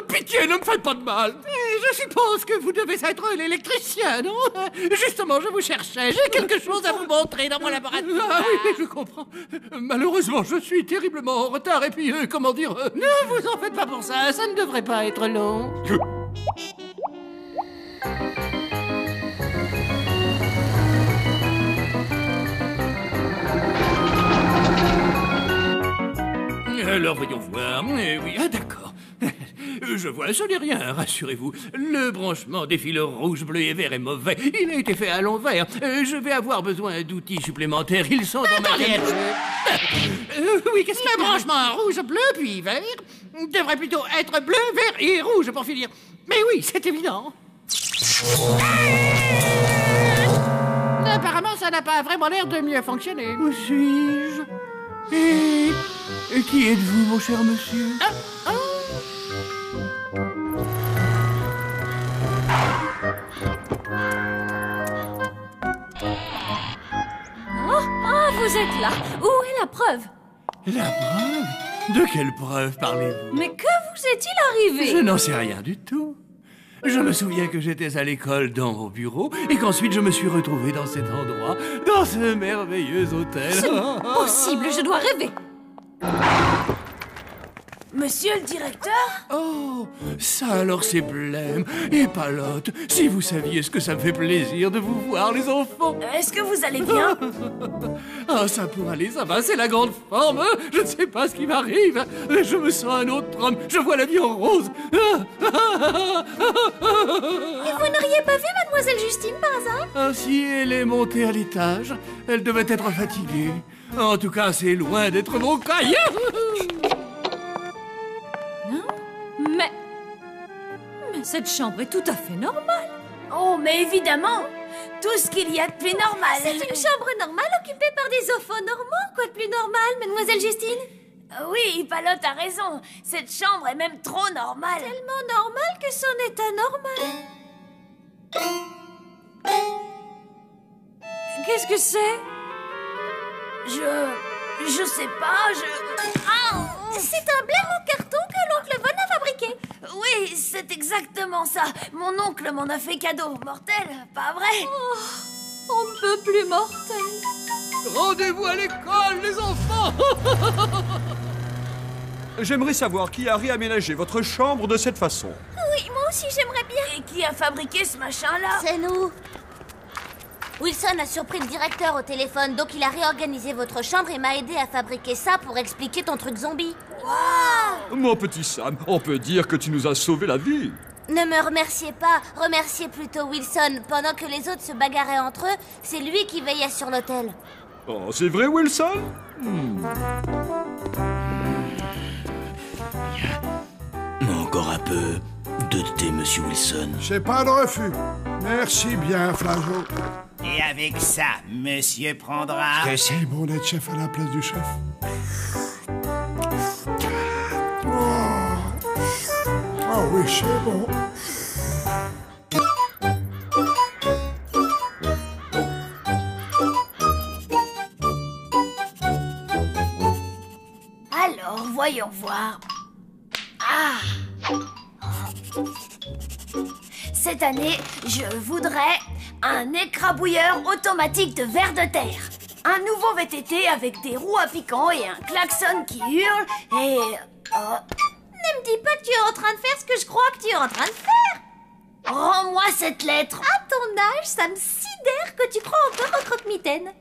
pitié, ne me faites pas de mal. Je suppose que vous devez être l'électricien, non? Justement, je vous cherchais. J'ai quelque chose à vous montrer dans mon laboratoire. Ah oui, je comprends. Malheureusement, je suis terriblement en retard et puis, comment dire... Ne vous en faites pas pour ça, ça ne devrait pas être long. Alors, voyons voir. Eh oui, ah, d'accord. Je vois, ce n'est rien, rassurez-vous. Le branchement des fils rouges, bleus et verts est mauvais. Il a été fait à l'envers. Je vais avoir besoin d'outils supplémentaires. Ils sont dans ma pièce. Oui, qu'est-ce que... Le branchement rouge, bleu, puis vert devrait plutôt être bleu, vert et rouge, pour finir. Mais oui, c'est évident. Apparemment, ça n'a pas vraiment l'air de mieux fonctionner. Où suis-je? Et qui êtes-vous, mon cher monsieur? Vous êtes là. Où est la preuve? La preuve? De quelle preuve parlez-vous? Mais que vous est-il arrivé? Je n'en sais rien du tout. Je me souviens que j'étais à l'école dans mon bureau et qu'ensuite je me suis retrouvé dans cet endroit, dans ce merveilleux hôtel. C'est possible, je dois rêver. Monsieur le directeur? Oh, ça alors c'est Blême et Palotte. Si vous saviez ce que ça me fait plaisir de vous voir, les enfants. Est-ce que vous allez bien? Ah, ça pour aller, ça va, c'est la grande forme. Je ne sais pas ce qui m'arrive. Je me sens un autre homme. Je vois la vie en rose. Et vous n'auriez pas vu mademoiselle Justine par hasard? Ah, si elle est montée à l'étage, elle devait être fatiguée. En tout cas, c'est loin d'être mon cas. Mais cette chambre est tout à fait normale. Oh, mais évidemment. Tout ce qu'il y a de plus normal. C'est une chambre normale occupée par des enfants normaux. Quoi de plus normal, mademoiselle Justine? Oui, Palotte a raison. Cette chambre est même trop normale. Tellement normale que c'en est anormal. Qu'est-ce que c'est? Je sais pas, C'est un blême en carton que l'oncle Von a fabriqué. Oui, c'est exactement ça. Mon oncle m'en a fait cadeau. Mortel, pas vrai? Oh, on ne peut plus mortel. Rendez-vous à l'école, les enfants. J'aimerais savoir qui a réaménagé votre chambre de cette façon. Oui, moi aussi j'aimerais bien. Et qui a fabriqué ce machin-là? C'est nous. Wilson a surpris le directeur au téléphone, donc il a réorganisé votre chambre et m'a aidé à fabriquer ça pour expliquer ton truc zombie. Wow! Mon petit Sam, on peut dire que tu nous as sauvé la vie. Ne me remerciez pas, remerciez plutôt Wilson. Pendant que les autres se bagarraient entre eux, c'est lui qui veillait sur l'hôtel. Oh, c'est vrai, Wilson? Encore un peu de thé, monsieur Wilson. C'est pas de refus. Merci bien, Flageot. Et avec ça, monsieur prendra... C'est bon d'être chef à la place du chef. Oh oui, c'est bon. Alors, voyons voir. Cette année, je voudrais un écrabouilleur automatique de vers de terre. Un nouveau VTT avec des roues à piquant et un klaxon qui hurle et... Ne me dis pas que tu es en train de faire ce que je crois que tu es en train de faire. Rends-moi cette lettre. À ton âge, ça me sidère que tu crois encore au croque-mitaine.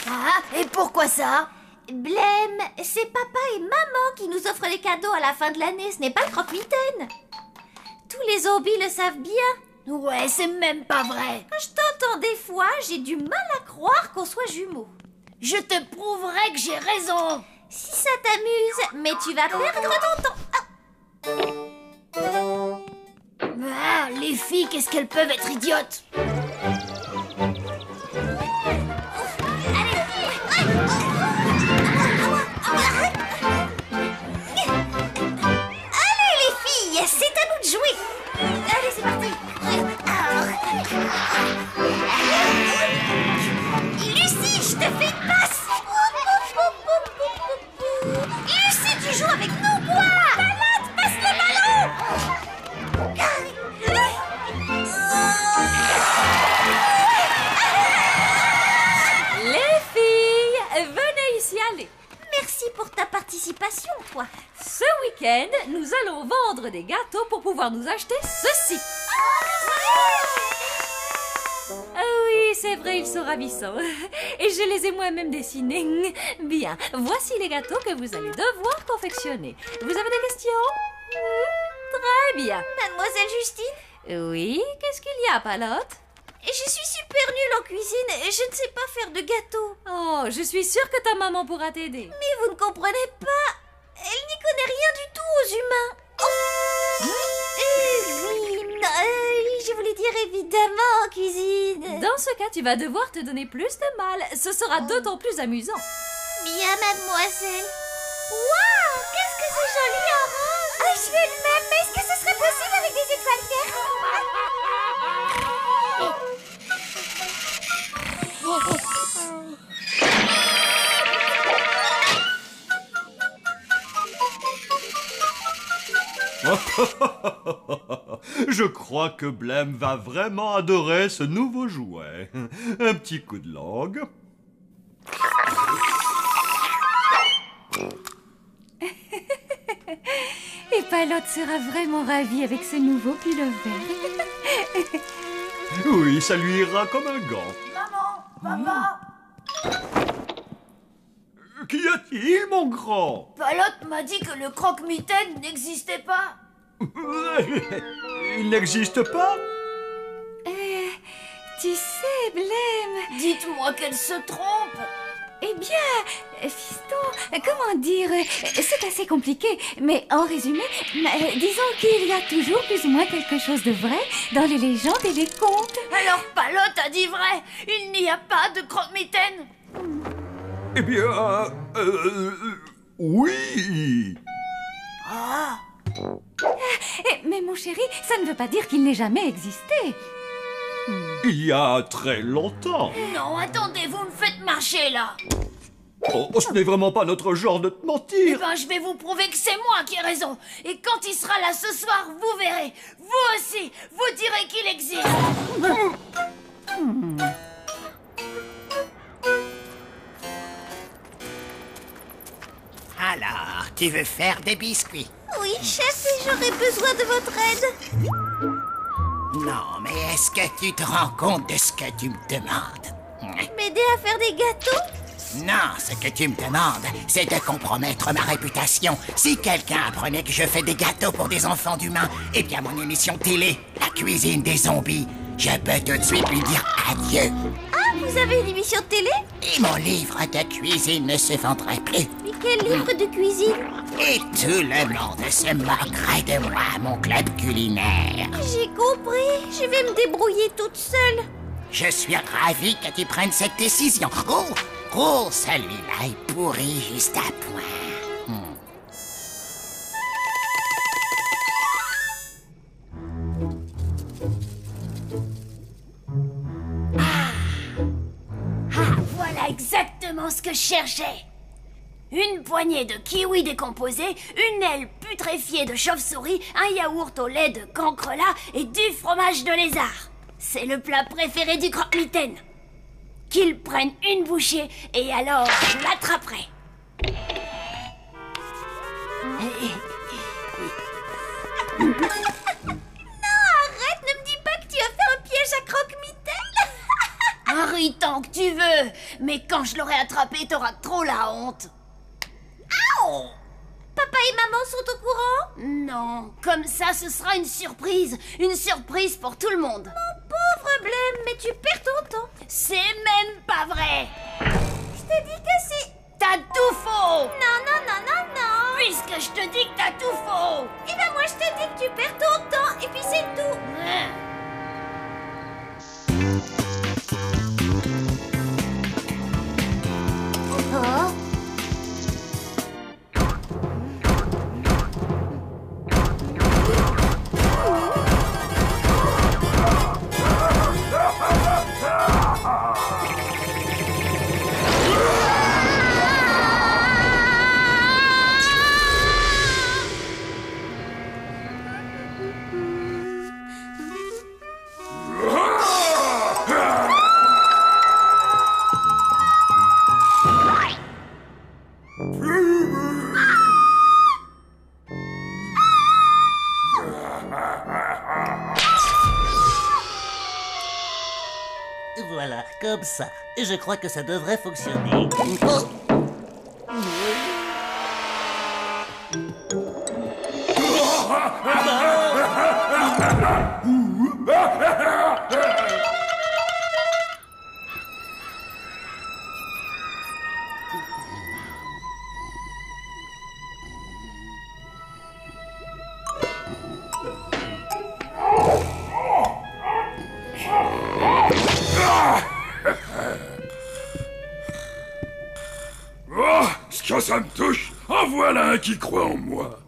Ah, et pourquoi ça? Blême, c'est papa et maman qui nous offrent les cadeaux à la fin de l'année, ce n'est pas le croque-mitaine. Tous les zombies le savent bien. Ouais, c'est même pas vrai. Quand je t'entends des fois, j'ai du mal à croire qu'on soit jumeaux. Je te prouverai que j'ai raison. Si ça t'amuse, mais tu vas perdre ton temps. Ah, les filles, qu'est-ce qu'elles peuvent être idiotes. Allez les filles, c'est à nous de jouer. Allez, c'est parti. Lucie, je te fais une passe. Lucie, tu joues avec nous, quoi? Palette, passe le ballon. Les filles, venez ici, allez. Merci pour ta participation, toi. Ce week-end, nous allons vendre des gâteaux pour pouvoir nous acheter ceci. Ah oui, c'est vrai, ils sont ravissants. Et je les ai moi-même dessinés. Bien, voici les gâteaux que vous allez devoir confectionner. Vous avez des questions? Très bien. Mademoiselle Justine? Oui, qu'est-ce qu'il y a, Palotte? Je suis super nulle en cuisine et je ne sais pas faire de gâteaux. Oh, je suis sûre que ta maman pourra t'aider. Mais vous ne comprenez pas. Elle n'y connaît rien du tout aux humains. Je voulais dire évidemment en cuisine. Dans ce cas, tu vas devoir te donner plus de mal. Ce sera d'autant plus amusant. Bien, mademoiselle. Waouh, qu'est-ce que c'est joli en rose. Ah, je veux le même, mais est-ce que ce serait possible avec des étoiles vertes? Je crois que Blême va vraiment adorer ce nouveau jouet. Un petit coup de langue. Et Palotte sera vraiment ravie avec ce nouveau pull-over. Oui, ça lui ira comme un gant. Maman, papa. Qu'y a-t-il, mon grand? Palotte m'a dit que le croque-mitaine n'existait pas. Il n'existe pas? Tu sais, Blême... Dites-moi qu'elle se trompe. Eh bien, fiston, comment dire... C'est assez compliqué, mais en résumé, disons qu'il y a toujours plus ou moins quelque chose de vrai dans les légendes et les contes. Alors Palotte a dit vrai. Il n'y a pas de croque-mitaine. Eh bien, oui. Ah. Mais mon chéri, ça ne veut pas dire qu'il n'ait jamais existé. Il y a très longtemps. Non, attendez, vous me faites marcher là. Oh, ce n'est vraiment pas notre genre de te Eh mentir. ben, je vais vous prouver que c'est moi qui ai raison. Et quand il sera là ce soir, vous verrez. Vous aussi, vous direz qu'il existe. Alors, tu veux faire des biscuits? Oui, chef, et j'aurais besoin de votre aide. Non, mais est-ce que tu te rends compte de ce que tu me demandes? M'aider à faire des gâteaux? Non, ce que tu me demandes, c'est de compromettre ma réputation. Si quelqu'un apprenait que je fais des gâteaux pour des enfants d'humains, eh bien mon émission télé, La cuisine des zombies, je peux tout de suite lui dire adieu. Ah, vous avez une émission de télé? Et mon livre de cuisine ne se vendrait plus. Mais quel livre de cuisine? Et tout le monde se moquerait de moi, mon club culinaire. J'ai compris, je vais me débrouiller toute seule. Je suis ravi que tu prennes cette décision. Oh, celui-là est pourri juste à point. Voilà exactement ce que je cherchais. Une poignée de kiwis décomposés, une aile putréfiée de chauve-souris, un yaourt au lait de cancrelat et du fromage de lézard. C'est le plat préféré du croque-mitaine. Qu'il prenne une bouchée et alors je l'attraperai. Non, arrête, ne me dis pas que tu as fait un piège à croque-mitaine. Ris tant que tu veux, mais quand je l'aurai attrapé, t'auras trop la honte. Aouh! Papa et maman sont au courant? Non, comme ça ce sera une surprise. Une surprise pour tout le monde. Mon pauvre Blême, mais tu perds ton temps. C'est même pas vrai. Je te dis que c'est... T'as tout faux. Non, non, non, non, non. Puisque je te dis que t'as tout faux. Eh ben moi je te dis que tu perds ton temps, et puis c'est tout. Oh. Voilà, comme ça. Je crois que ça devrait fonctionner. Oh. Que ça me touche, en voilà un qui croit en moi.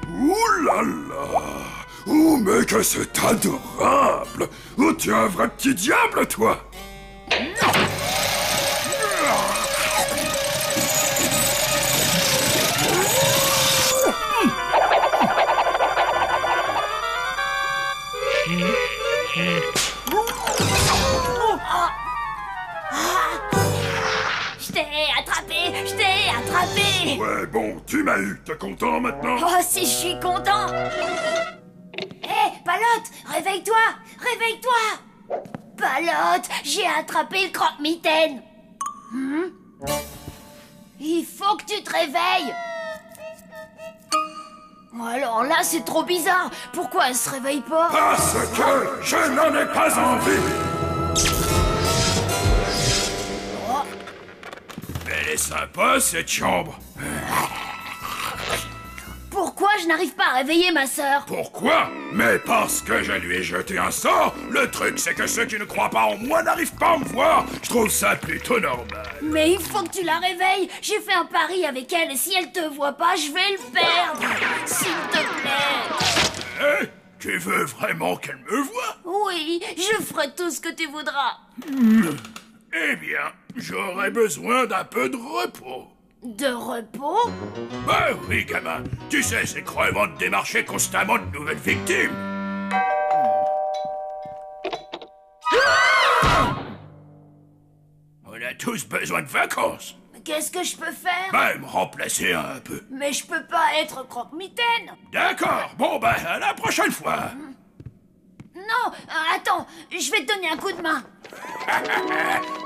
Ouh là là. Oh mais que c'est adorable. Oh tu es un vrai petit diable toi. Je t'ai attrapé. Ouais bon, tu m'as eu, t'es content maintenant? Oh si je suis content. Hé, Palote, réveille-toi. Réveille-toi. Palote, j'ai attrapé le croque-mitaine. Il faut que tu te réveilles. Alors là, c'est trop bizarre. Pourquoi elle se réveille pas? Parce que je n'en ai pas envie. Oh. Elle est sympa, cette chambre. Pourquoi je n'arrive pas à réveiller ma sœur? Pourquoi? Mais parce que je lui ai jeté un sort. Le truc, c'est que ceux qui ne croient pas en moi n'arrivent pas à me voir. Je trouve ça plutôt normal. Mais il faut que tu la réveilles. J'ai fait un pari avec elle et si elle te voit pas, je vais le perdre. S'il te plaît. Eh? Tu veux vraiment qu'elle me voie? Oui, je ferai tout ce que tu voudras. Eh bien, j'aurais besoin d'un peu de repos. De repos? Bah oui, gamin. Tu sais, c'est crevant de démarcher constamment de nouvelles victimes. On a tous besoin de vacances. Qu'est-ce que je peux faire? Bah, me remplacer un peu. Mais je peux pas être croque-mitaine. D'accord. Bon, bah, à la prochaine fois. Non, attends, je vais te donner un coup de main.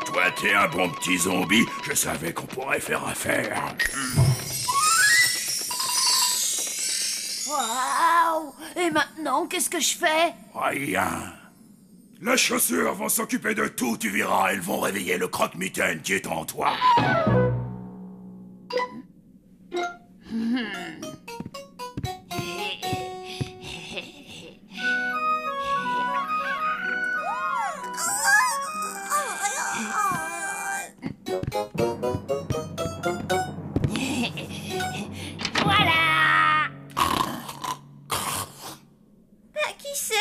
Toi, t'es un bon petit zombie. Je savais qu'on pourrait faire affaire. Waouh! Et maintenant, qu'est-ce que je fais? Rien. Les chaussures vont s'occuper de tout, tu verras. Elles vont réveiller le croque-mitaine qui est en toi. Voilà! Qui c'est?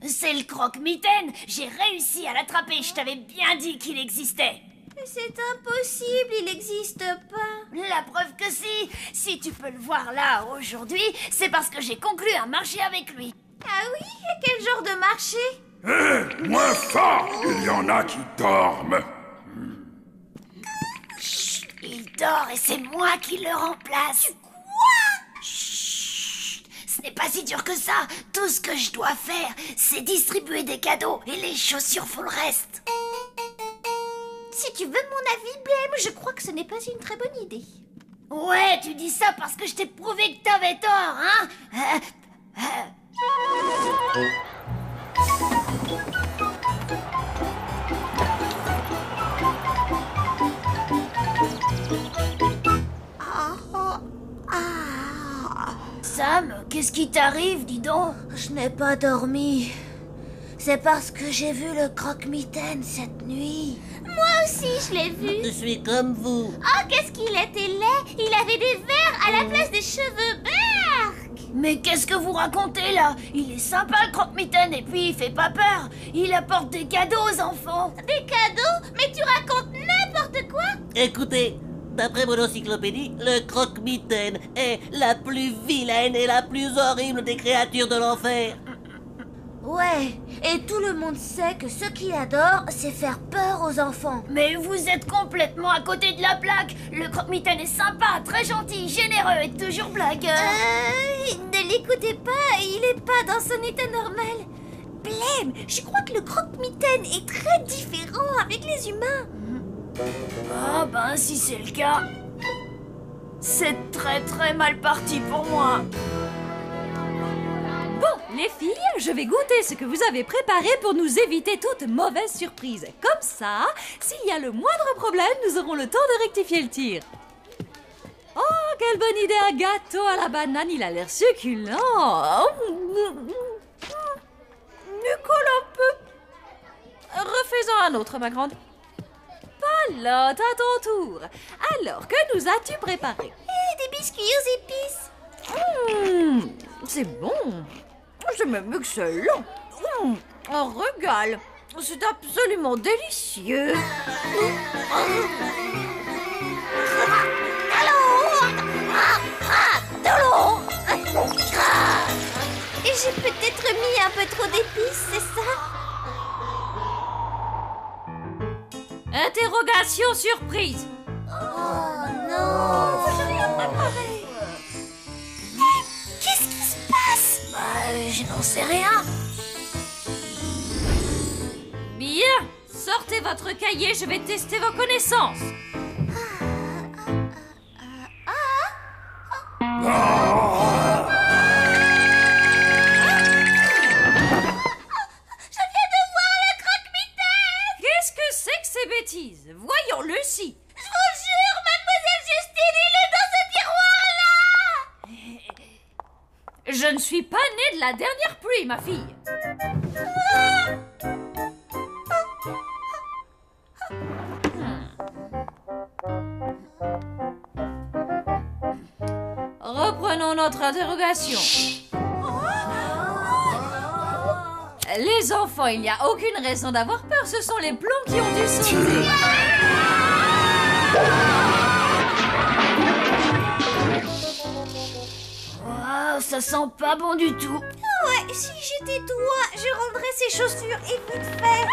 C'est le croque-mitaine. J'ai réussi à l'attraper. Je t'avais bien dit qu'il existait. Mais c'est impossible, il n'existe pas. La preuve que si. Si tu peux le voir là aujourd'hui, c'est parce que j'ai conclu un marché avec lui. Ah oui? Et quel genre de marché? Hé, moins fort! Il y en a qui dorment. Chut, il dort et c'est moi qui le remplace. Quoi? Chut, Ce n'est pas si dur que ça. Tout ce que je dois faire, c'est distribuer des cadeaux et les chaussures font le reste. Si tu veux mon avis, Blême, je crois que ce n'est pas une très bonne idée. Ouais, tu dis ça parce que je t'ai prouvé que t'avais tort, hein? Sam, qu'est-ce qui t'arrive, dis donc? Je n'ai pas dormi. C'est parce que j'ai vu le croque-mitaine cette nuit. Moi aussi, je l'ai vu. Je suis comme vous. Oh, qu'est-ce qu'il était laid! Il avait des verres à la place des cheveux berk! Mais qu'est-ce que vous racontez là? Il est sympa le croque-mitaine et puis il fait pas peur. Il apporte des cadeaux aux enfants. Des cadeaux? Mais tu racontes n'importe quoi! Écoutez, d'après mon encyclopédie, le croque-mitaine est la plus vilaine et la plus horrible des créatures de l'enfer. Ouais, et tout le monde sait que ce qu'il adore, c'est faire peur aux enfants. Mais vous êtes complètement à côté de la plaque. Le croque-mitaine est sympa, très gentil, généreux et toujours blagueur. Ne l'écoutez pas, il est pas dans son état normal. Blême, je crois que le croque-mitaine est très différent avec les humains. Ah ben si c'est le cas, c'est très très mal parti pour moi. Bon, les filles, je vais goûter ce que vous avez préparé pour nous éviter toute mauvaise surprise. Comme ça, s'il y a le moindre problème, nous aurons le temps de rectifier le tir. Oh, quelle bonne idée, un gâteau à la banane, il a l'air succulent. Nicole, un peu. Refaisons un autre, ma grande. Palotte, à ton tour. Alors, que nous as-tu préparé? Des biscuits aux épices. C'est bon. C'est même excellent. Un régal. C'est absolument délicieux. Et j'ai peut-être mis un peu trop d'épices, c'est ça? Interrogation surprise. Oh non! J'ai rien préparé. Qu'est-ce qui se passe? Je n'en sais rien. Bien, sortez votre cahier, je vais tester vos connaissances. Voyons, Lucie. Je vous jure, mademoiselle Justine, il est dans ce tiroir-là. Je ne suis pas née de la dernière pluie, ma fille. Reprenons notre interrogation. Les enfants, il n'y a aucune raison d'avoir peur, ce sont les plombs qui ont dû sauter. Waouh, ça sent pas bon du tout. Ouais, si j'étais toi, je rendrais ces chaussures et vite fait.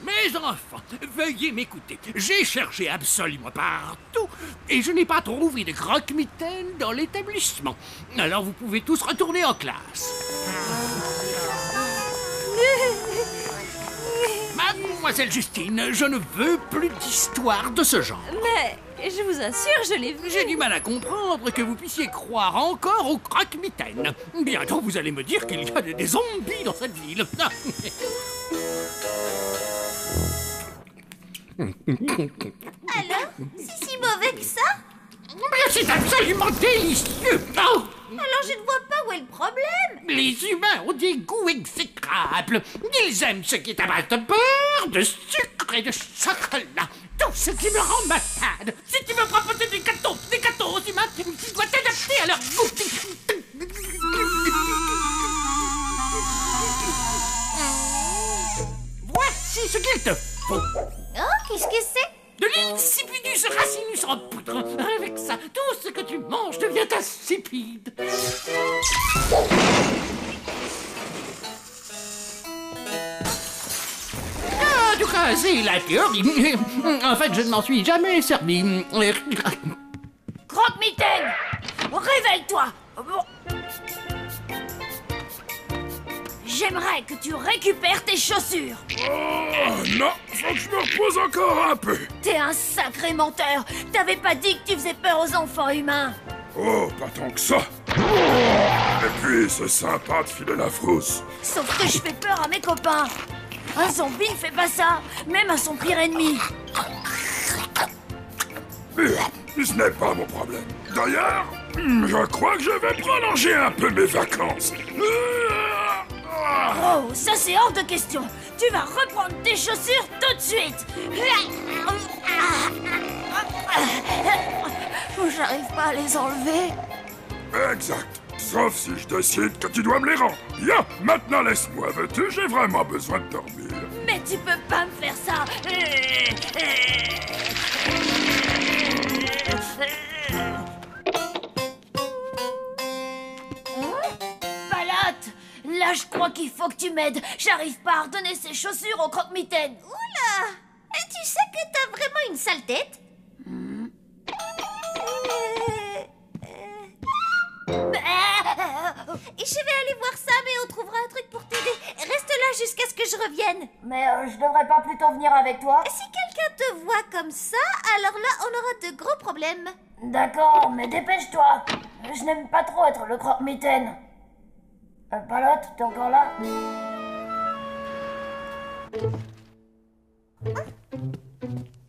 Mes enfants, veuillez m'écouter. J'ai cherché absolument partout et je n'ai pas trouvé de croque-mitaine dans l'établissement. Alors vous pouvez tous retourner en classe. Mademoiselle Justine, je ne veux plus d'histoire de ce genre. Mais je vous assure, je l'ai vu. J'ai du mal à comprendre que vous puissiez croire encore au croque-mitaine. Bientôt vous allez me dire qu'il y a des zombies dans cette ville. Alors, c'est si mauvais que ça? Mais c'est absolument délicieux. Oh, Alors je ne vois pas où est le problème. les humains ont des goûts exécrables. Ils aiment ce qui est à base de beurre, de sucre et de chocolat. Tout ce qui me rend malade. Si tu veux proposer des gâteaux aux humains, tu dois t'adapter à leur goût. Voici ce qu'il te faut. Oh, qu'est-ce que c'est? De l'insipidus racinus en poudre. Avec ça, tout ce que tu manges devient insipide. Ah, en tout cas, c'est la théorie. En fait, je ne m'en suis jamais servi. Croque-mitaine! Réveille-toi. J'aimerais que tu récupères tes chaussures. Oh non, faut que je me repose encore un peu. T'es un sacré menteur. T'avais pas dit que tu faisais peur aux enfants humains. Oh, pas tant que ça. Et puis, c'est sympa de filer la frousse. Sauf que je fais peur à mes copains. Un zombie ne fait pas ça, même à son pire ennemi. Mais ce n'est pas mon problème. D'ailleurs, je crois que je vais prolonger un peu mes vacances. Oh, ça c'est hors de question. Tu vas reprendre tes chaussures tout de suite. J'arrive pas à les enlever. Exact. Sauf si je décide que tu dois me les rendre. Bien, maintenant laisse-moi, veux-tu? J'ai vraiment besoin de dormir. Mais tu peux pas me faire ça. Palotte, là je crois qu'il faut que tu m'aides. J'arrive pas à redonner ces chaussures au croque-mitaine. Oula! Et tu sais que t'as vraiment une sale tête? Je vais aller voir Sam et on trouvera un truc pour t'aider. Reste là jusqu'à ce que je revienne. Mais je devrais pas plutôt venir avec toi? Si quelqu'un te voit comme ça, alors là, on aura de gros problèmes. D'accord, mais dépêche-toi. Je n'aime pas trop être le croque-mitaine. Palotte, t'es encore là?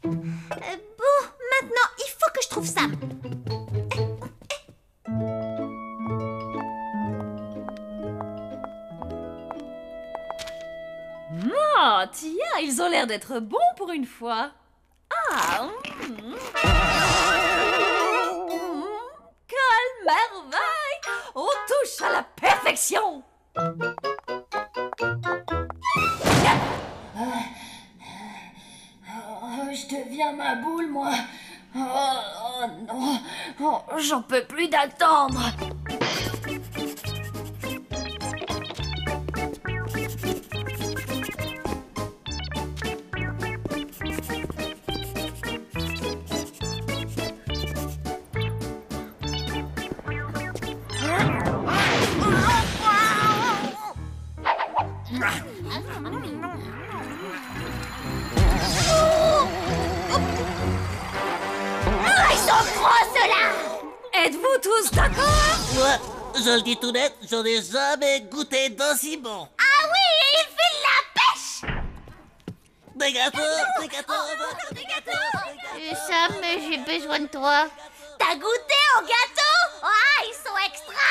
Bon, maintenant, il faut que je trouve Sam. Oh, tiens, ils ont l'air d'être bons pour une fois. Ah, quelle merveille! On touche à la perfection! Je deviens ma boule, moi. Oh non, oh, j'en peux plus d'attendre. Êtes-vous tous d'accord? Moi, je le dis tout net, j'en ai jamais goûté d'aussi bon. Ah oui, et il file la pêche! Des gâteaux, des gâteaux, des gâteaux. Sam, j'ai besoin de toi. T'as goûté au gâteau? Ah, ils sont extra!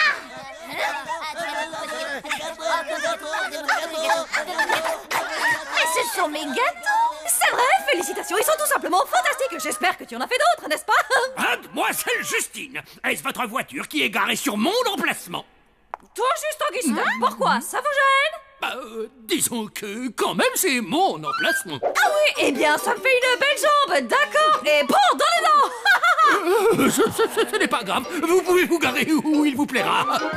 Mais ce sont mes gâteaux! C'est vrai, félicitations, ils sont tout simplement fantastiques. J'espère que tu en as fait d'autres, n'est-ce pas? Mademoiselle Justine, est-ce votre voiture qui est garée sur mon emplacement? Toi juste, Augustin, pourquoi? Ça vous gêne? Disons que, quand même, c'est mon emplacement. Ah oui, eh bien, ça me fait une belle jambe, d'accord? Et bon, dans les dents! Ce n'est pas grave, vous pouvez vous garer où il vous plaira. Mademoiselle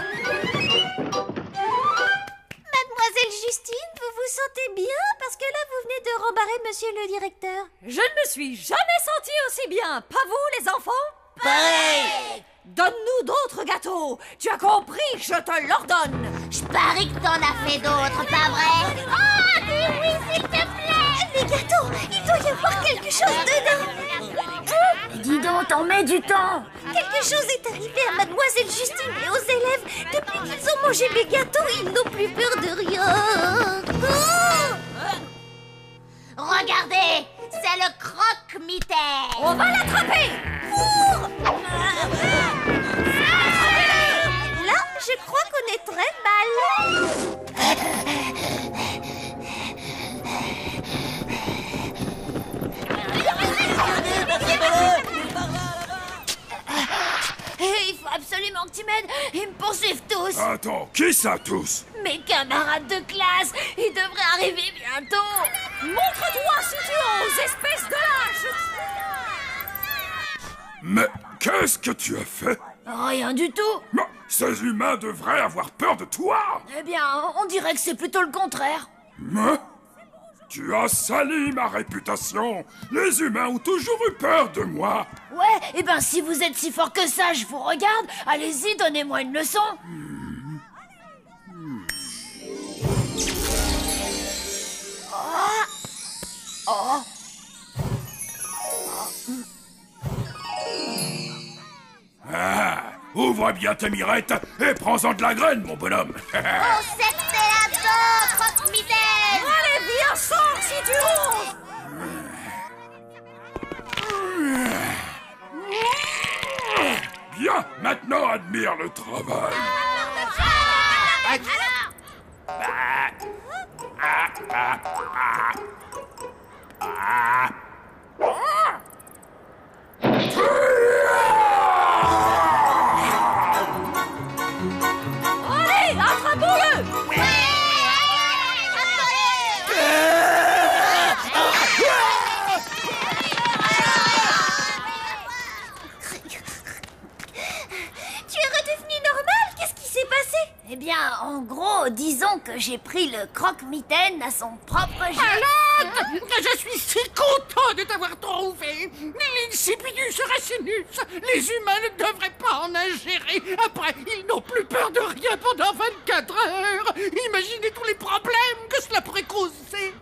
Justine, vous vous sentez bien? Parce que là, vous venez de rembarrer monsieur le directeur. Je ne me suis jamais sentie aussi bien, pas vous, les enfants? Pareil! Donne-nous d'autres gâteaux. Tu as compris, je te l'ordonne. Je parie que t'en as fait d'autres, pas vrai? Oh, dis oui, s'il te plaît! Les gâteaux, il doit y avoir quelque chose dedans. Dis donc, t'en mets du temps. Quelque chose est arrivé à Mademoiselle Justine et aux élèves. Depuis qu'ils ont mangé mes gâteaux, ils n'ont plus peur de rien. Oh! Regardez, c'est le croque-mitaine. On va l'attraper. Là, je crois qu'on est très mal. Il faut absolument que tu m'aides. Ils me poursuivent tous. Attends, qui ça tous? Mes camarades de classe, ils devraient arriver bientôt. Montre-toi si tu oses, espèce de lâche. Mais qu'est-ce que tu as fait? Rien du tout. Mais ces humains devraient avoir peur de toi. Eh bien, on dirait que c'est plutôt le contraire. Mais Tu as sali ma réputation. Les humains ont toujours eu peur de moi. Ouais, et ben si vous êtes si fort que ça, je vous regarde. Allez-y, donnez-moi une leçon. Oh. Ah, ouvre bien tes mirettes et prends-en de la graine, mon bonhomme. Oh, c'était là-dedans, croque-mitaine. Allez, viens, sors si tu oses. Bien, maintenant admire le travail. Allez, attrapons-le. Tu es redevenu normal? Qu'est-ce qui s'est passé? Eh bien, en gros, disons que j'ai pris le croque-mitaine à son propre jeu. Malade! Je suis si content de t'avoir trouvé! L'insipidus racinus! Les humains ne devraient pas en ingérer! Après, ils n'ont plus peur de rien pendant 24 heures! Imaginez tous les problèmes que cela pourrait causer!